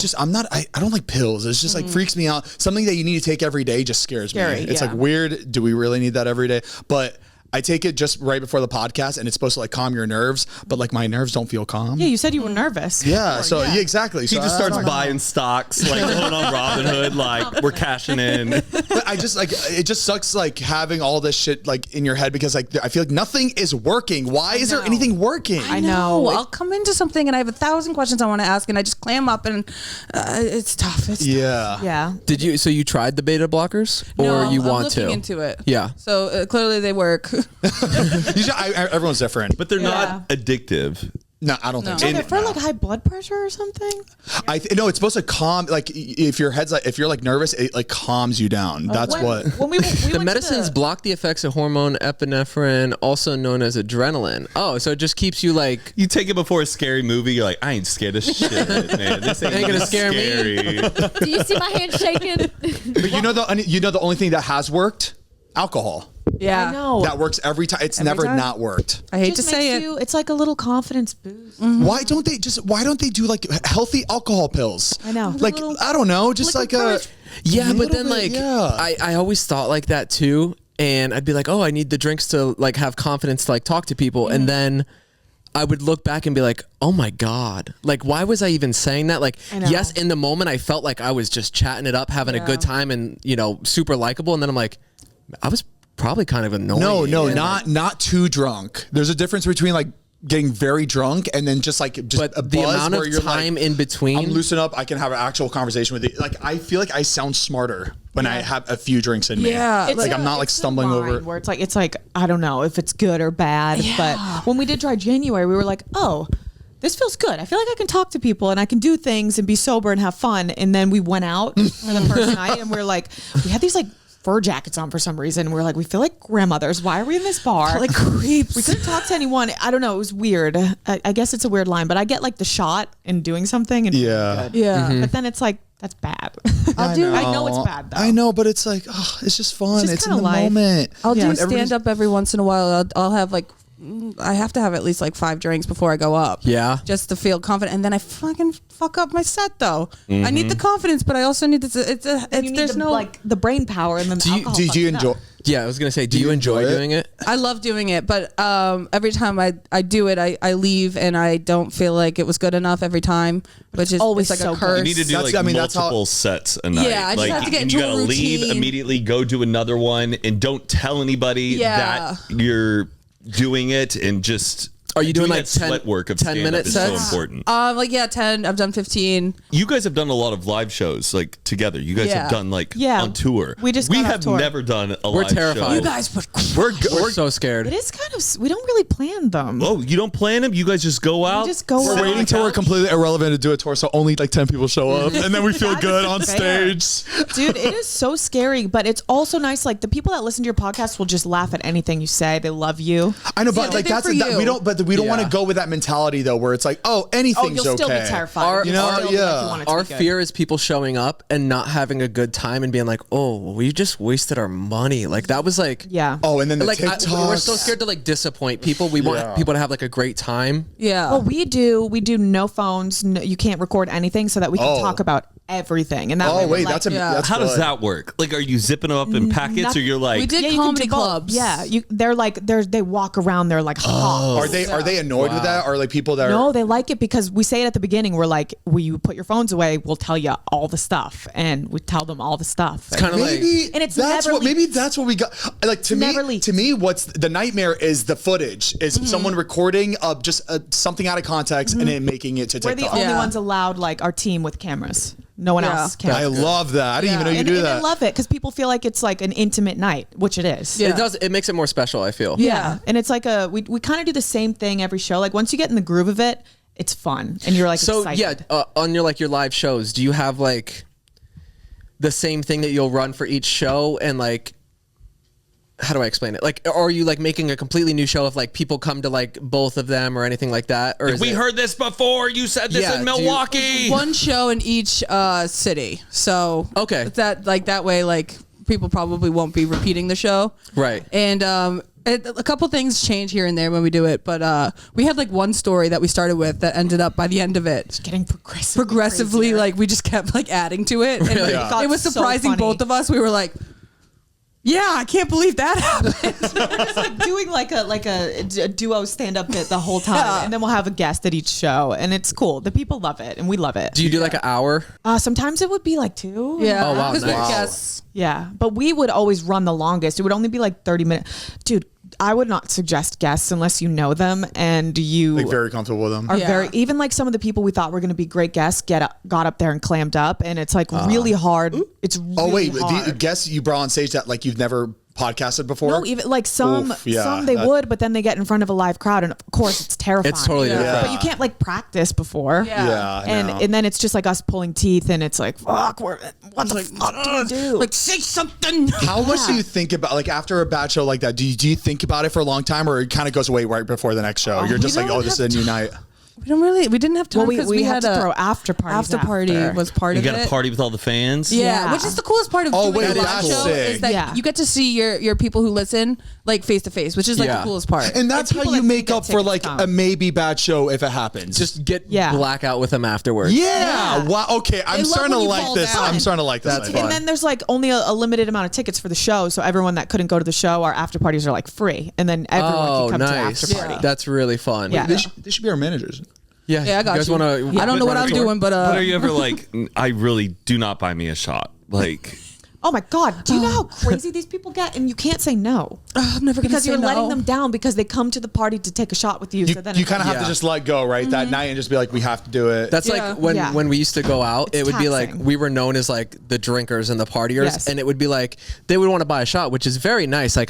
don't like pills. It's just like freaks me out. Something that you need to take every day just scares me. It's like weird. Do we really need that every day? But I take it just right before the podcast and it's supposed to like calm your nerves, but like my nerves don't feel calm. Yeah, you said you were nervous. Yeah, so exactly. He So just starts buying stocks, like going on Robinhood, like we're cashing in. But I just like it just sucks like having all this shit like in your head because like I feel like nothing is working. Why is there anything working? I know. I'll come into something and I have 1,000 questions I want to ask and I just clam up and it's tough. It's tough. Yeah. Did you? So you tried the beta blockers, or No, you I'm want looking to? into it. Yeah. So clearly they work. Everyone's different. But they're not addictive. No, I don't think so. Okay, for like high blood pressure or something? No, it's supposed to calm. Like if you're like nervous, it like calms you down. That's what. When we The medicines block the effects of hormone epinephrine, also known as adrenaline. Oh, so it just keeps you like. You take it before a scary movie, you're like, I ain't scared of shit, man. This ain't Ain't gonna even scare me. scary. Do you see my hand shaking? But you know the only thing that has worked, alcohol. Yeah. I know. That works every time. It's never time? not worked. I hate to Just say makes it. it's like a little confidence boost. Why don't they do like healthy alcohol pills? I know. Like I don't know, just like a Yeah, but little then bit, like yeah. I always thought like that too, and I'd be like, oh, I need the drinks to like have confidence to like talk to people, and then I would look back and be like, oh my God, like why was I even saying that? Like, yes, in the moment I felt like I was just chatting it up, having a good time, and super likable, and then I'm like, I was probably kind of annoying. No, not too drunk. There's a difference between like getting very drunk and then just But a the buzz amount where of you're time like, in between. I'm loosen up. I can have an actual conversation with you. Like I feel like I sound smarter when I have a few drinks in me. Yeah. Like I'm not like stumbling over. Where it's like I don't know if it's good or bad. But when we did try January, we were like, oh, this feels good. I feel like I can talk to people and I can do things and be sober and have fun. And then we went out for the first night and we're like, we had these like fur jackets on for some reason. We're like, we feel like grandmothers. Why are we in this bar? Like creeps. We couldn't talk to anyone. I don't know. It was weird. I guess it's a weird line, but I get like the shot in doing something. And Yeah. Yeah. But then it's like, that's bad. I know it's bad though. I know, but it's like, oh, it's just fun. It's just It's in kinda the life. moment. I'll do Everybody's- stand up every once in a while. I'll have like, I have to have at least like 5 drinks before I go up. Yeah. Just to feel confident. And then I fucking fuck up my set though. I need the confidence, but I also need there's no like the brain power and the alcohol Do you fucks it enjoy? up. Yeah, I was gonna say, do you enjoy enjoy it? doing it? I love doing it, but every time I do it, I leave and I don't feel like it was good enough every time, which is always it's like so a good. curse. You need to do That's- like I mean, that's how- multiple sets a night. Yeah, I just like, have to get and into you a gotta leave routine. immediately, go do another one, and don't tell anybody Yeah. that you're doing it, and just Are you doing like that sweat work of 10-minute stand-up sets? is so important. 10. I've done 15. You guys have done a lot of live shows like together. You guys have done like on tour. We got off have tour. never done a We're live terrified. show. You guys would. We're so scared. It is kind of. We don't really plan them. Oh, you don't plan them? You guys just go out? We just go We're out. waiting till we're completely irrelevant to do a tour, so only like 10 people show up, and then we feel That good isn't on fair. stage. Dude, it is so scary, but it's also nice. Like the people that listen to your podcast will just laugh at anything you say. They love you. I know, but Yeah, like they're that's for that, you. we don't want Yeah. to go with that mentality though, where it's like, oh, anything's you'll okay. still be terrified. You know, You'll still be like, yeah. you want it to Our be good. fear is people showing up and not having a good time and being like, "Oh, we just wasted our money." Like that was like, Yeah. Oh, and then the like TikToks. we're so scared to like disappoint people. We want people to have like a great time. Yeah. Well, we do no phones. No, you can't record anything so that we can Oh. talk about everything. And that way Oh we're wait, like, that's a Yeah. that's How does good. that work? Like, are you zipping them up in packets, or you're like, we did yeah, you can comedy do both. clubs. Yeah, they walk around. They're like hawks. Are they annoyed with that, or like people that are? No, they like it because we say it at the beginning. We're like, "Will you put your phones away? We'll tell you all the stuff," and we tell them all the stuff. Kind of like Maybe And it's that's never what maybe leaked. that's what we got. Like to never me, leaked. to me, what's the nightmare is the footage is someone recording just something out of context and then making it to We're TikTok. the only Yeah. ones allowed, like our team with cameras. No one Yeah. else can. I love that. I didn't even know you and, do and that. I love it because people feel like it's like an intimate night, which it is. Yeah. it does. It makes it more special. I feel. Yeah. And it's like we kind of do the same thing every show. Like once you get in the groove of it, it's fun and you're like So excited. on your like your live shows, do you have like the same thing that you'll run for each show and like? How do I explain it? Like, are you like making a completely new show if like people come to like both of them or anything like that? Or is we it- heard this before. You said this Yeah, in do you- Milwaukee. One show in each city. So Okay. that way like people probably won't be repeating the show. Right. And a couple things change here and there when we do it, but we had like one story that we started with that ended up by the end of it Getting progressively crazier. like we just kept like adding to it. And like, Yeah. it was So surprising funny. both of us. We were like, yeah, I can't believe that happened. It's like doing like a duo stand up bit the whole time, Yeah. and then we'll have a guest at each show, and it's cool. The people love it, and we love it. Do you do like an hour? Sometimes it would be like 2. Yeah. Oh, wow, 'Cause we nice. guess- Yeah, but we would always run the longest. It would only be like 30 minutes. Dude, I would not suggest guests unless you know them and you Like very comfortable with them. are Yeah. very, even like some of the people we thought were going to be great guests got up there and clammed up, and it's like really hard. It's really Oh wait, hard. guess you brought on stage that like you've never podcasted before. No, even like some Oof, yeah, some they that- would, but then they get in front of a live crowd, and of course it's terrifying. It's totally Yeah. different. But you can't like practice before. Yeah. Yeah, I know. And then it's just like us pulling teeth, and it's like, fuck, what the fuck do we do? Like, say something. How much do you think about like after a bad show like that? Do you think about it for a long time, or it kind of goes away right before the next show? You're just we like, don't oh, this is a have new night. We didn't have time Well, because we had had to a throw after parties. after party after. was part You of got it. a party with all the fans. Yeah, Yeah. which is the coolest part of Oh, doing wait, a live that's show sick. is that Yeah. you get to see your people who listen like face to face, which is like Yeah. the coolest part. And that's how people you that make get up for tickets like come. a maybe bad show if it happens. Just get Yeah. blackout with them afterwards. yeah. Wow. Okay. I'm love starting to when you like fall this. down. I'm starting to like this. That's idea. And then there's like only a limited amount of tickets for the show, so everyone that couldn't go to the show, our after parties are like free, and then everyone Oh, can come to nice. the after party. That's really fun. Yeah. They should be our managers. Yeah. Yeah, I got you. Guys you. want to? I don't know what I'm doing, but But are you ever like, I really do not buy me a shot? Like, Oh my God! Do you know how crazy these people get? And you can't say no I'm never gonna because say you're no. letting them down because they come to the party to take a shot with you. You, so then you it's kind of like- have to Yeah. just let go right that night and just be like, we have to do it. That's Yeah. like when Yeah. we used to go out, It's it would be like taxing. we were known as like the drinkers and the partiers, Yes. and it would be like they would want to buy a shot, which is very nice. Like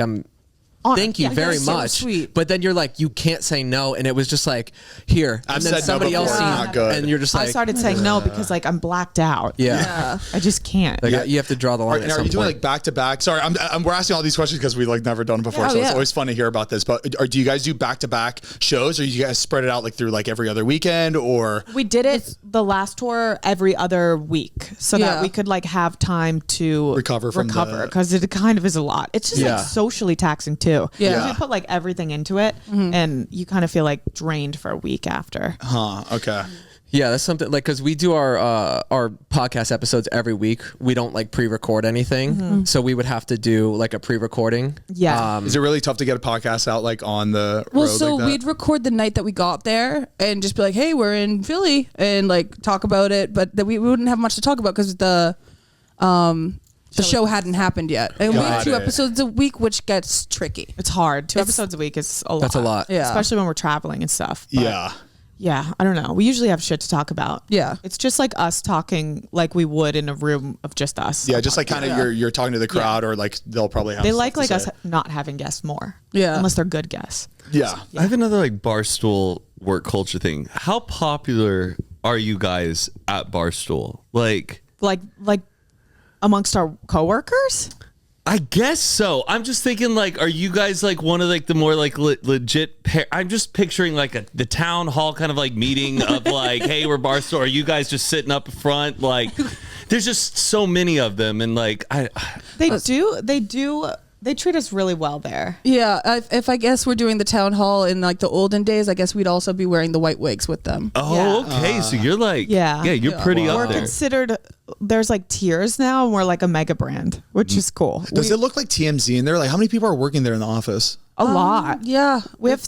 thank you Yeah, very that's so much. sweet. But then you're like, you can't say no, and it was just like here, I've and then said no somebody else before, sees, not good. and you're just I like, started saying no because like I'm blacked out. yeah. I just can't. Like you have to draw the line. And at are some you doing point. like back to back? Sorry, we're asking all these questions because we like never done it before, Yeah, so it's yeah. always fun to hear about this. But do you guys do back to back shows, or you guys spread it out like through like every other weekend, or? We did it the last tour every other week so Yeah. that we could like have time to Recover from the- because it kind of is a lot. It's just Yeah. like socially taxing too. Yeah. 'Cause we put like everything into it and you kind of feel like drained for a week after. Huh. Okay. Yeah, that's something like because we do our podcast episodes every week. We don't like pre-record anything, so we would have to do like a pre-recording. Yeah. Is it really tough to get a podcast out like on the Well, road so like that? we'd record the night that we got there and just be like, "Hey, we're in Philly," and like talk about it, but we wouldn't have much to talk about because the the show hadn't happened yet. And we have Got 2 it. episodes a week, which gets tricky. It's hard. 2 episodes a week is a lot. That's a lot. Yeah. Especially when we're traveling and stuff. But Yeah. yeah, I don't know. We usually have shit to talk about. Yeah. It's just like us talking like we would in a room of just us. Yeah, just like kind of you're talking to the crowd, or like they'll probably have. They stuff like to us say. not having guests more. Yeah. Unless they're good guests. Yeah. I have another like Barstool work culture thing. How popular are you guys at Barstool? Like Amongst our coworkers? I guess so. I'm just thinking, like, are you guys like one of like the more like legit? I'm just picturing like the town hall kind of like meeting of like, hey, we're Barstool. Are you guys just sitting up front? Like, there's just so many of them, and like They treat us really well there. Yeah, if I guess we're doing the town hall in like the olden days, I guess we'd also be wearing the white wigs with them. oh, okay. So you're like, you're pretty We're up there. considered, there's like tiers now, and we're like a mega brand, which is cool. Does it look like TMZ in there? Like, how many people are working there in the office? A lot. Yeah, We have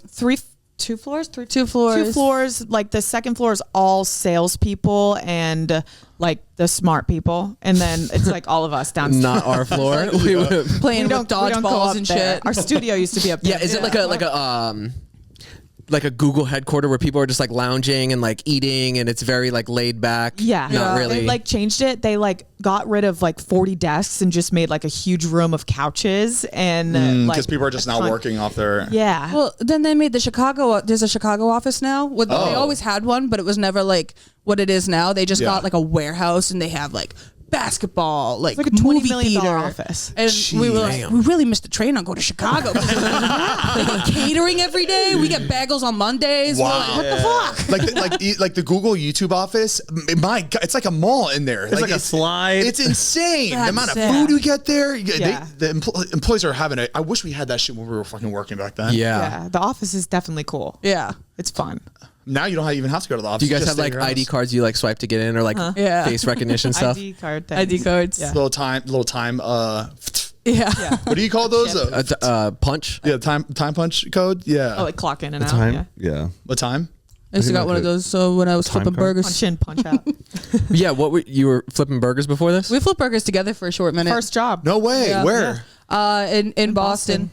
two floors. Two floors. 2 floors. Like the second floor is all salespeople and like the smart people, and then it's like all of us downstairs. Not our floor. We would- playing We with don't go dodgeballs up and there. shit. Our studio used to be up there. yeah, is it like a Google headquarter where people are just like lounging and like eating, and it's very like laid back? Yeah. Not really. They like changed it. They like got rid of like 40 desks and just made like a huge room of couches, and Because people are just now working off their. Yeah. Well, then they made there's a Chicago office now. They always had one, but it was never like what it is now. They just got like a warehouse, and they have like basketball, like like a $20 movie million theater office. And we were like, we really missed the train on going to Chicago. They get catering every day. We get bagels on Mondays. Wow. We're like, what the fuck? like the Google YouTube office. My God, it's like a mall in there. It's like a slide. It's insane. The That's amount of sad. food we get there. Yeah. The employees are having it. I wish we had that shit when we were fucking working back then. Yeah. The office is definitely cool. Yeah. It's fun. Now you don't even have to go to the office. Do you guys just have stay like at your house. ID cards you like swipe to get in, or like Yeah. face recognition stuff? ID card thing. ID cards. Yeah. Little time. Yeah. What do you call those? Punch. Yeah, time punch code. Yeah. Oh, like clock in and out. Time. Yeah. Yeah. What time? I used to got one of those. So when I was flipping card? burgers, Punch in, punch out. Yeah. What were you were flipping burgers before this? we flipped burgers together for a short minute. First job. No way. Yeah. Where? In Boston.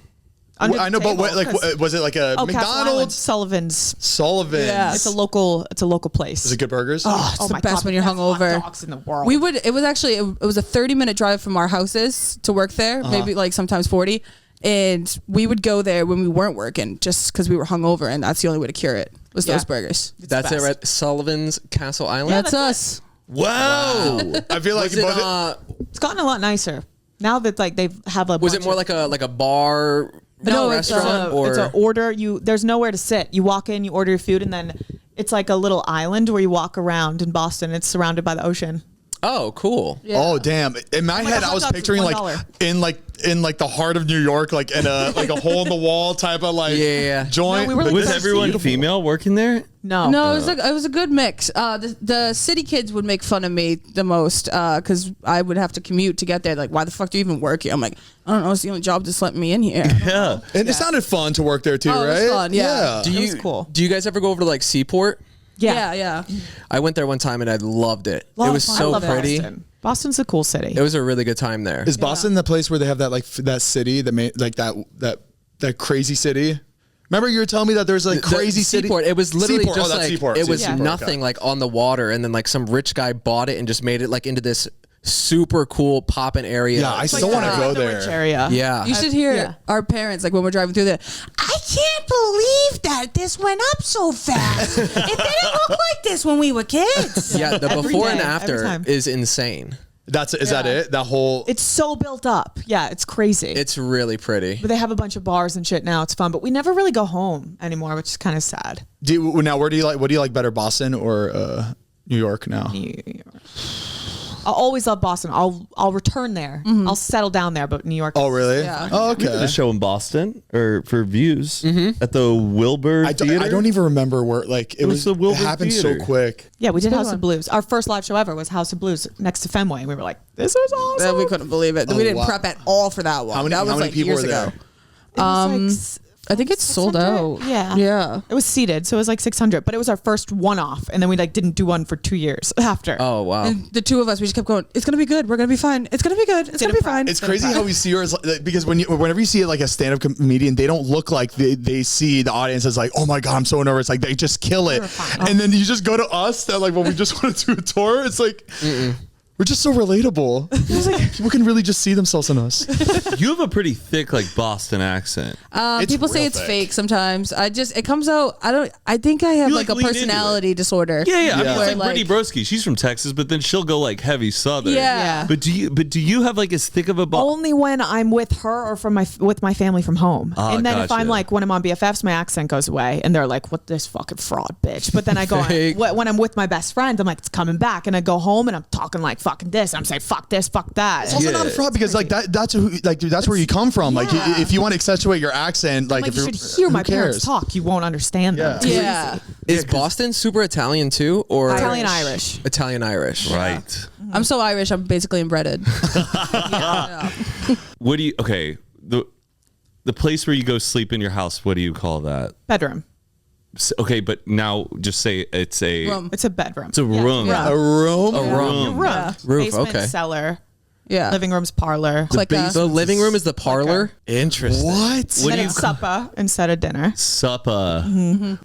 Under I know, the but table, what, like, 'cause- was it like a Oh, Castle Island, McDonald's? Sullivan's. Sullivan's. Yeah. It's a local place. Is it good burgers? Oh, it's the my best God, when you're the best hot hungover. dogs in the world. It was a 30-minute drive from our houses to work there, maybe like sometimes 40. And we would go there when we weren't working just because we were hungover, and that's the only way to cure it was those burgers. That's it, right? Sullivan's Castle Island. That's us. Wow. I feel like Was it, both- It's gotten a lot nicer now that like they have a. was bunch it more of- like a bar? No, it's restaurant or it's an order. There's nowhere to sit. You walk in, you order your food, and then it's like a little island where you walk around in Boston. It's surrounded by the ocean. Oh, cool. Yeah. Oh damn! In my head, God, I was hot dogs picturing are like $1. in the heart of New York, like in a like a hole in the wall type of like Yeah. joint. No, we were, like, But Was That's everyone beautiful. female working there? No, No, it was a good mix. The city kids would make fun of me the most because I would have to commute to get there. Like, why the fuck do you even work here? I'm like, I don't know. It's the only job that's letting me in here. Yeah. And it sounded fun to work there too, Oh, it right? was fun, yeah. Do It you was cool. Do you guys ever go over to like Seaport? Yeah. I went there one time and I loved it. Lot it of was fun. I so love pretty. Boston. Boston's a cool city. It was a really good time there. Is Boston the place where they have that like that city that made like that crazy city? Remember you were telling me that there's like crazy city. Seaport. It was literally Seaport. just that's like Seaport. it was Seaport, nothing okay. like on the water, and then like some rich guy bought it and just made it like into this super cool poppin' area. Yeah, I It's still like want to go the rich there. area. Yeah. You should hear Yeah. our parents, like when we're driving through there. I can't believe that this went up so fast. It didn't look like this when we were kids. Yeah, the Every before and day, after every time. is insane. Is that it? That whole It's so built up. Yeah, it's crazy. It's really pretty. But they have a bunch of bars and shit now. It's fun, but we never really go home anymore, which is kind of sad. now what do you like better, Boston or New York now? I'll always love Boston. I'll return there. I'll settle down there, but New York. Oh really? Yeah. Oh We did okay. a show in Boston or for views at the Wilbur Theater. I don't even remember where like it was. the It Wilbur happened Theater. so quick. Yeah, we did House one. of Blues. Our first live show ever was House of Blues next to Fenway. And we were like, this is awesome. We couldn't believe it. Oh, We didn't wow. prep at all for that one. How many that was how many like people years were there? ago. It was like I think it's sold out. Yeah. Yeah. It was seated, so it was like 600, but it was our first one-off, and then we like didn't do one for 2 years after. Oh wow. And the two of us, we just kept going, it's going to be good. We're going to be fine. It's going to be good. It's going to be fine. It's crazy how we see her as like, because whenever you see like a stand-up comedian, they don't look like they see the audience as like, oh my god, I'm so nervous. Like they just kill it, and then you just go to us that like when we just want to do a tour, it's like. We're just so relatable. It's like people can really just see themselves in us. You have a pretty thick like Boston accent. People say real it's thick. fake sometimes. It comes out. I think I have You, like a like, lean into personality disorder. Yeah. I mean, it's Where, like Brittany Broski. She's from Texas, but then she'll go like heavy Southern. Yeah. But do you have like as thick of a Only when I'm with her or with my family from home. And then if gotcha. I'm like, when I'm on BFFs, my accent goes away and they're like, what this fucking fraud bitch. But then I go, Fake. when I'm with my best friend, I'm like, it's coming back. And I go home and I'm talking like fucking this. And I'm saying, fuck this, fuck that. It's also not a fraud because like that's where you come from. Like Yeah. if you want to accentuate your accent, like if you you're, should hear my who cares? parents talk. You won't understand them. Yeah. Yeah. Is Boston super Italian too, or Italian Irish. Italian Irish? Right. I'm so Irish. I'm basically inbred. What do you? Okay. The place where you go sleep in your house. What do you call that? Bedroom. Okay, but now just say it's a Room. It's a bedroom. It's a room. Yeah. A room. Room. Roof, Basement, okay. cellar. Yeah. Living room's parlor. Like a, The living room is the parlor. Interesting. What? What And do you it's supper instead of dinner. supper?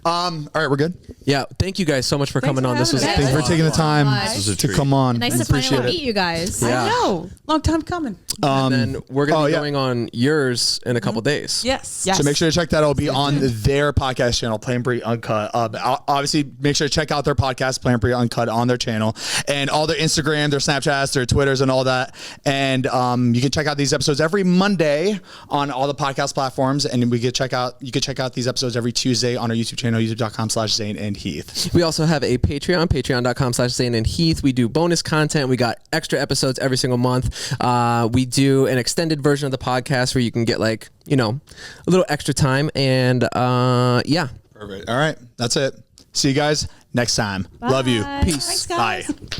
All right, we're good. Yeah. Thank you guys so much for coming for on. This was having us. Thanks for taking the time much. This was a to treat. come on. Nice to Appreciate finally it. meet you guys. Yeah. I know. Long time coming. And then we're gonna be yeah. going on yours in a couple days. Yes. Yes. So make sure to check that. It'll be on their podcast channel, Plain Brie Uncut. Obviously, make sure to check out their podcast, Plain Brie Uncut, on their channel and all their Instagram, their Snapchats, their Twitters, and all that. And you can check out these episodes every Monday on all the podcast platforms, and you can check out these episodes every Tuesday on our YouTube channel, youtube.com/Zane and Heath. We also have a Patreon, patreon.com/Zane and Heath. We do bonus content. We got extra episodes every single month. We do an extended version of the podcast where you can get like, a little extra time. And yeah. Perfect. All right, that's it. See you guys next time. Love you. Bye. Peace. Thanks, guys. Bye.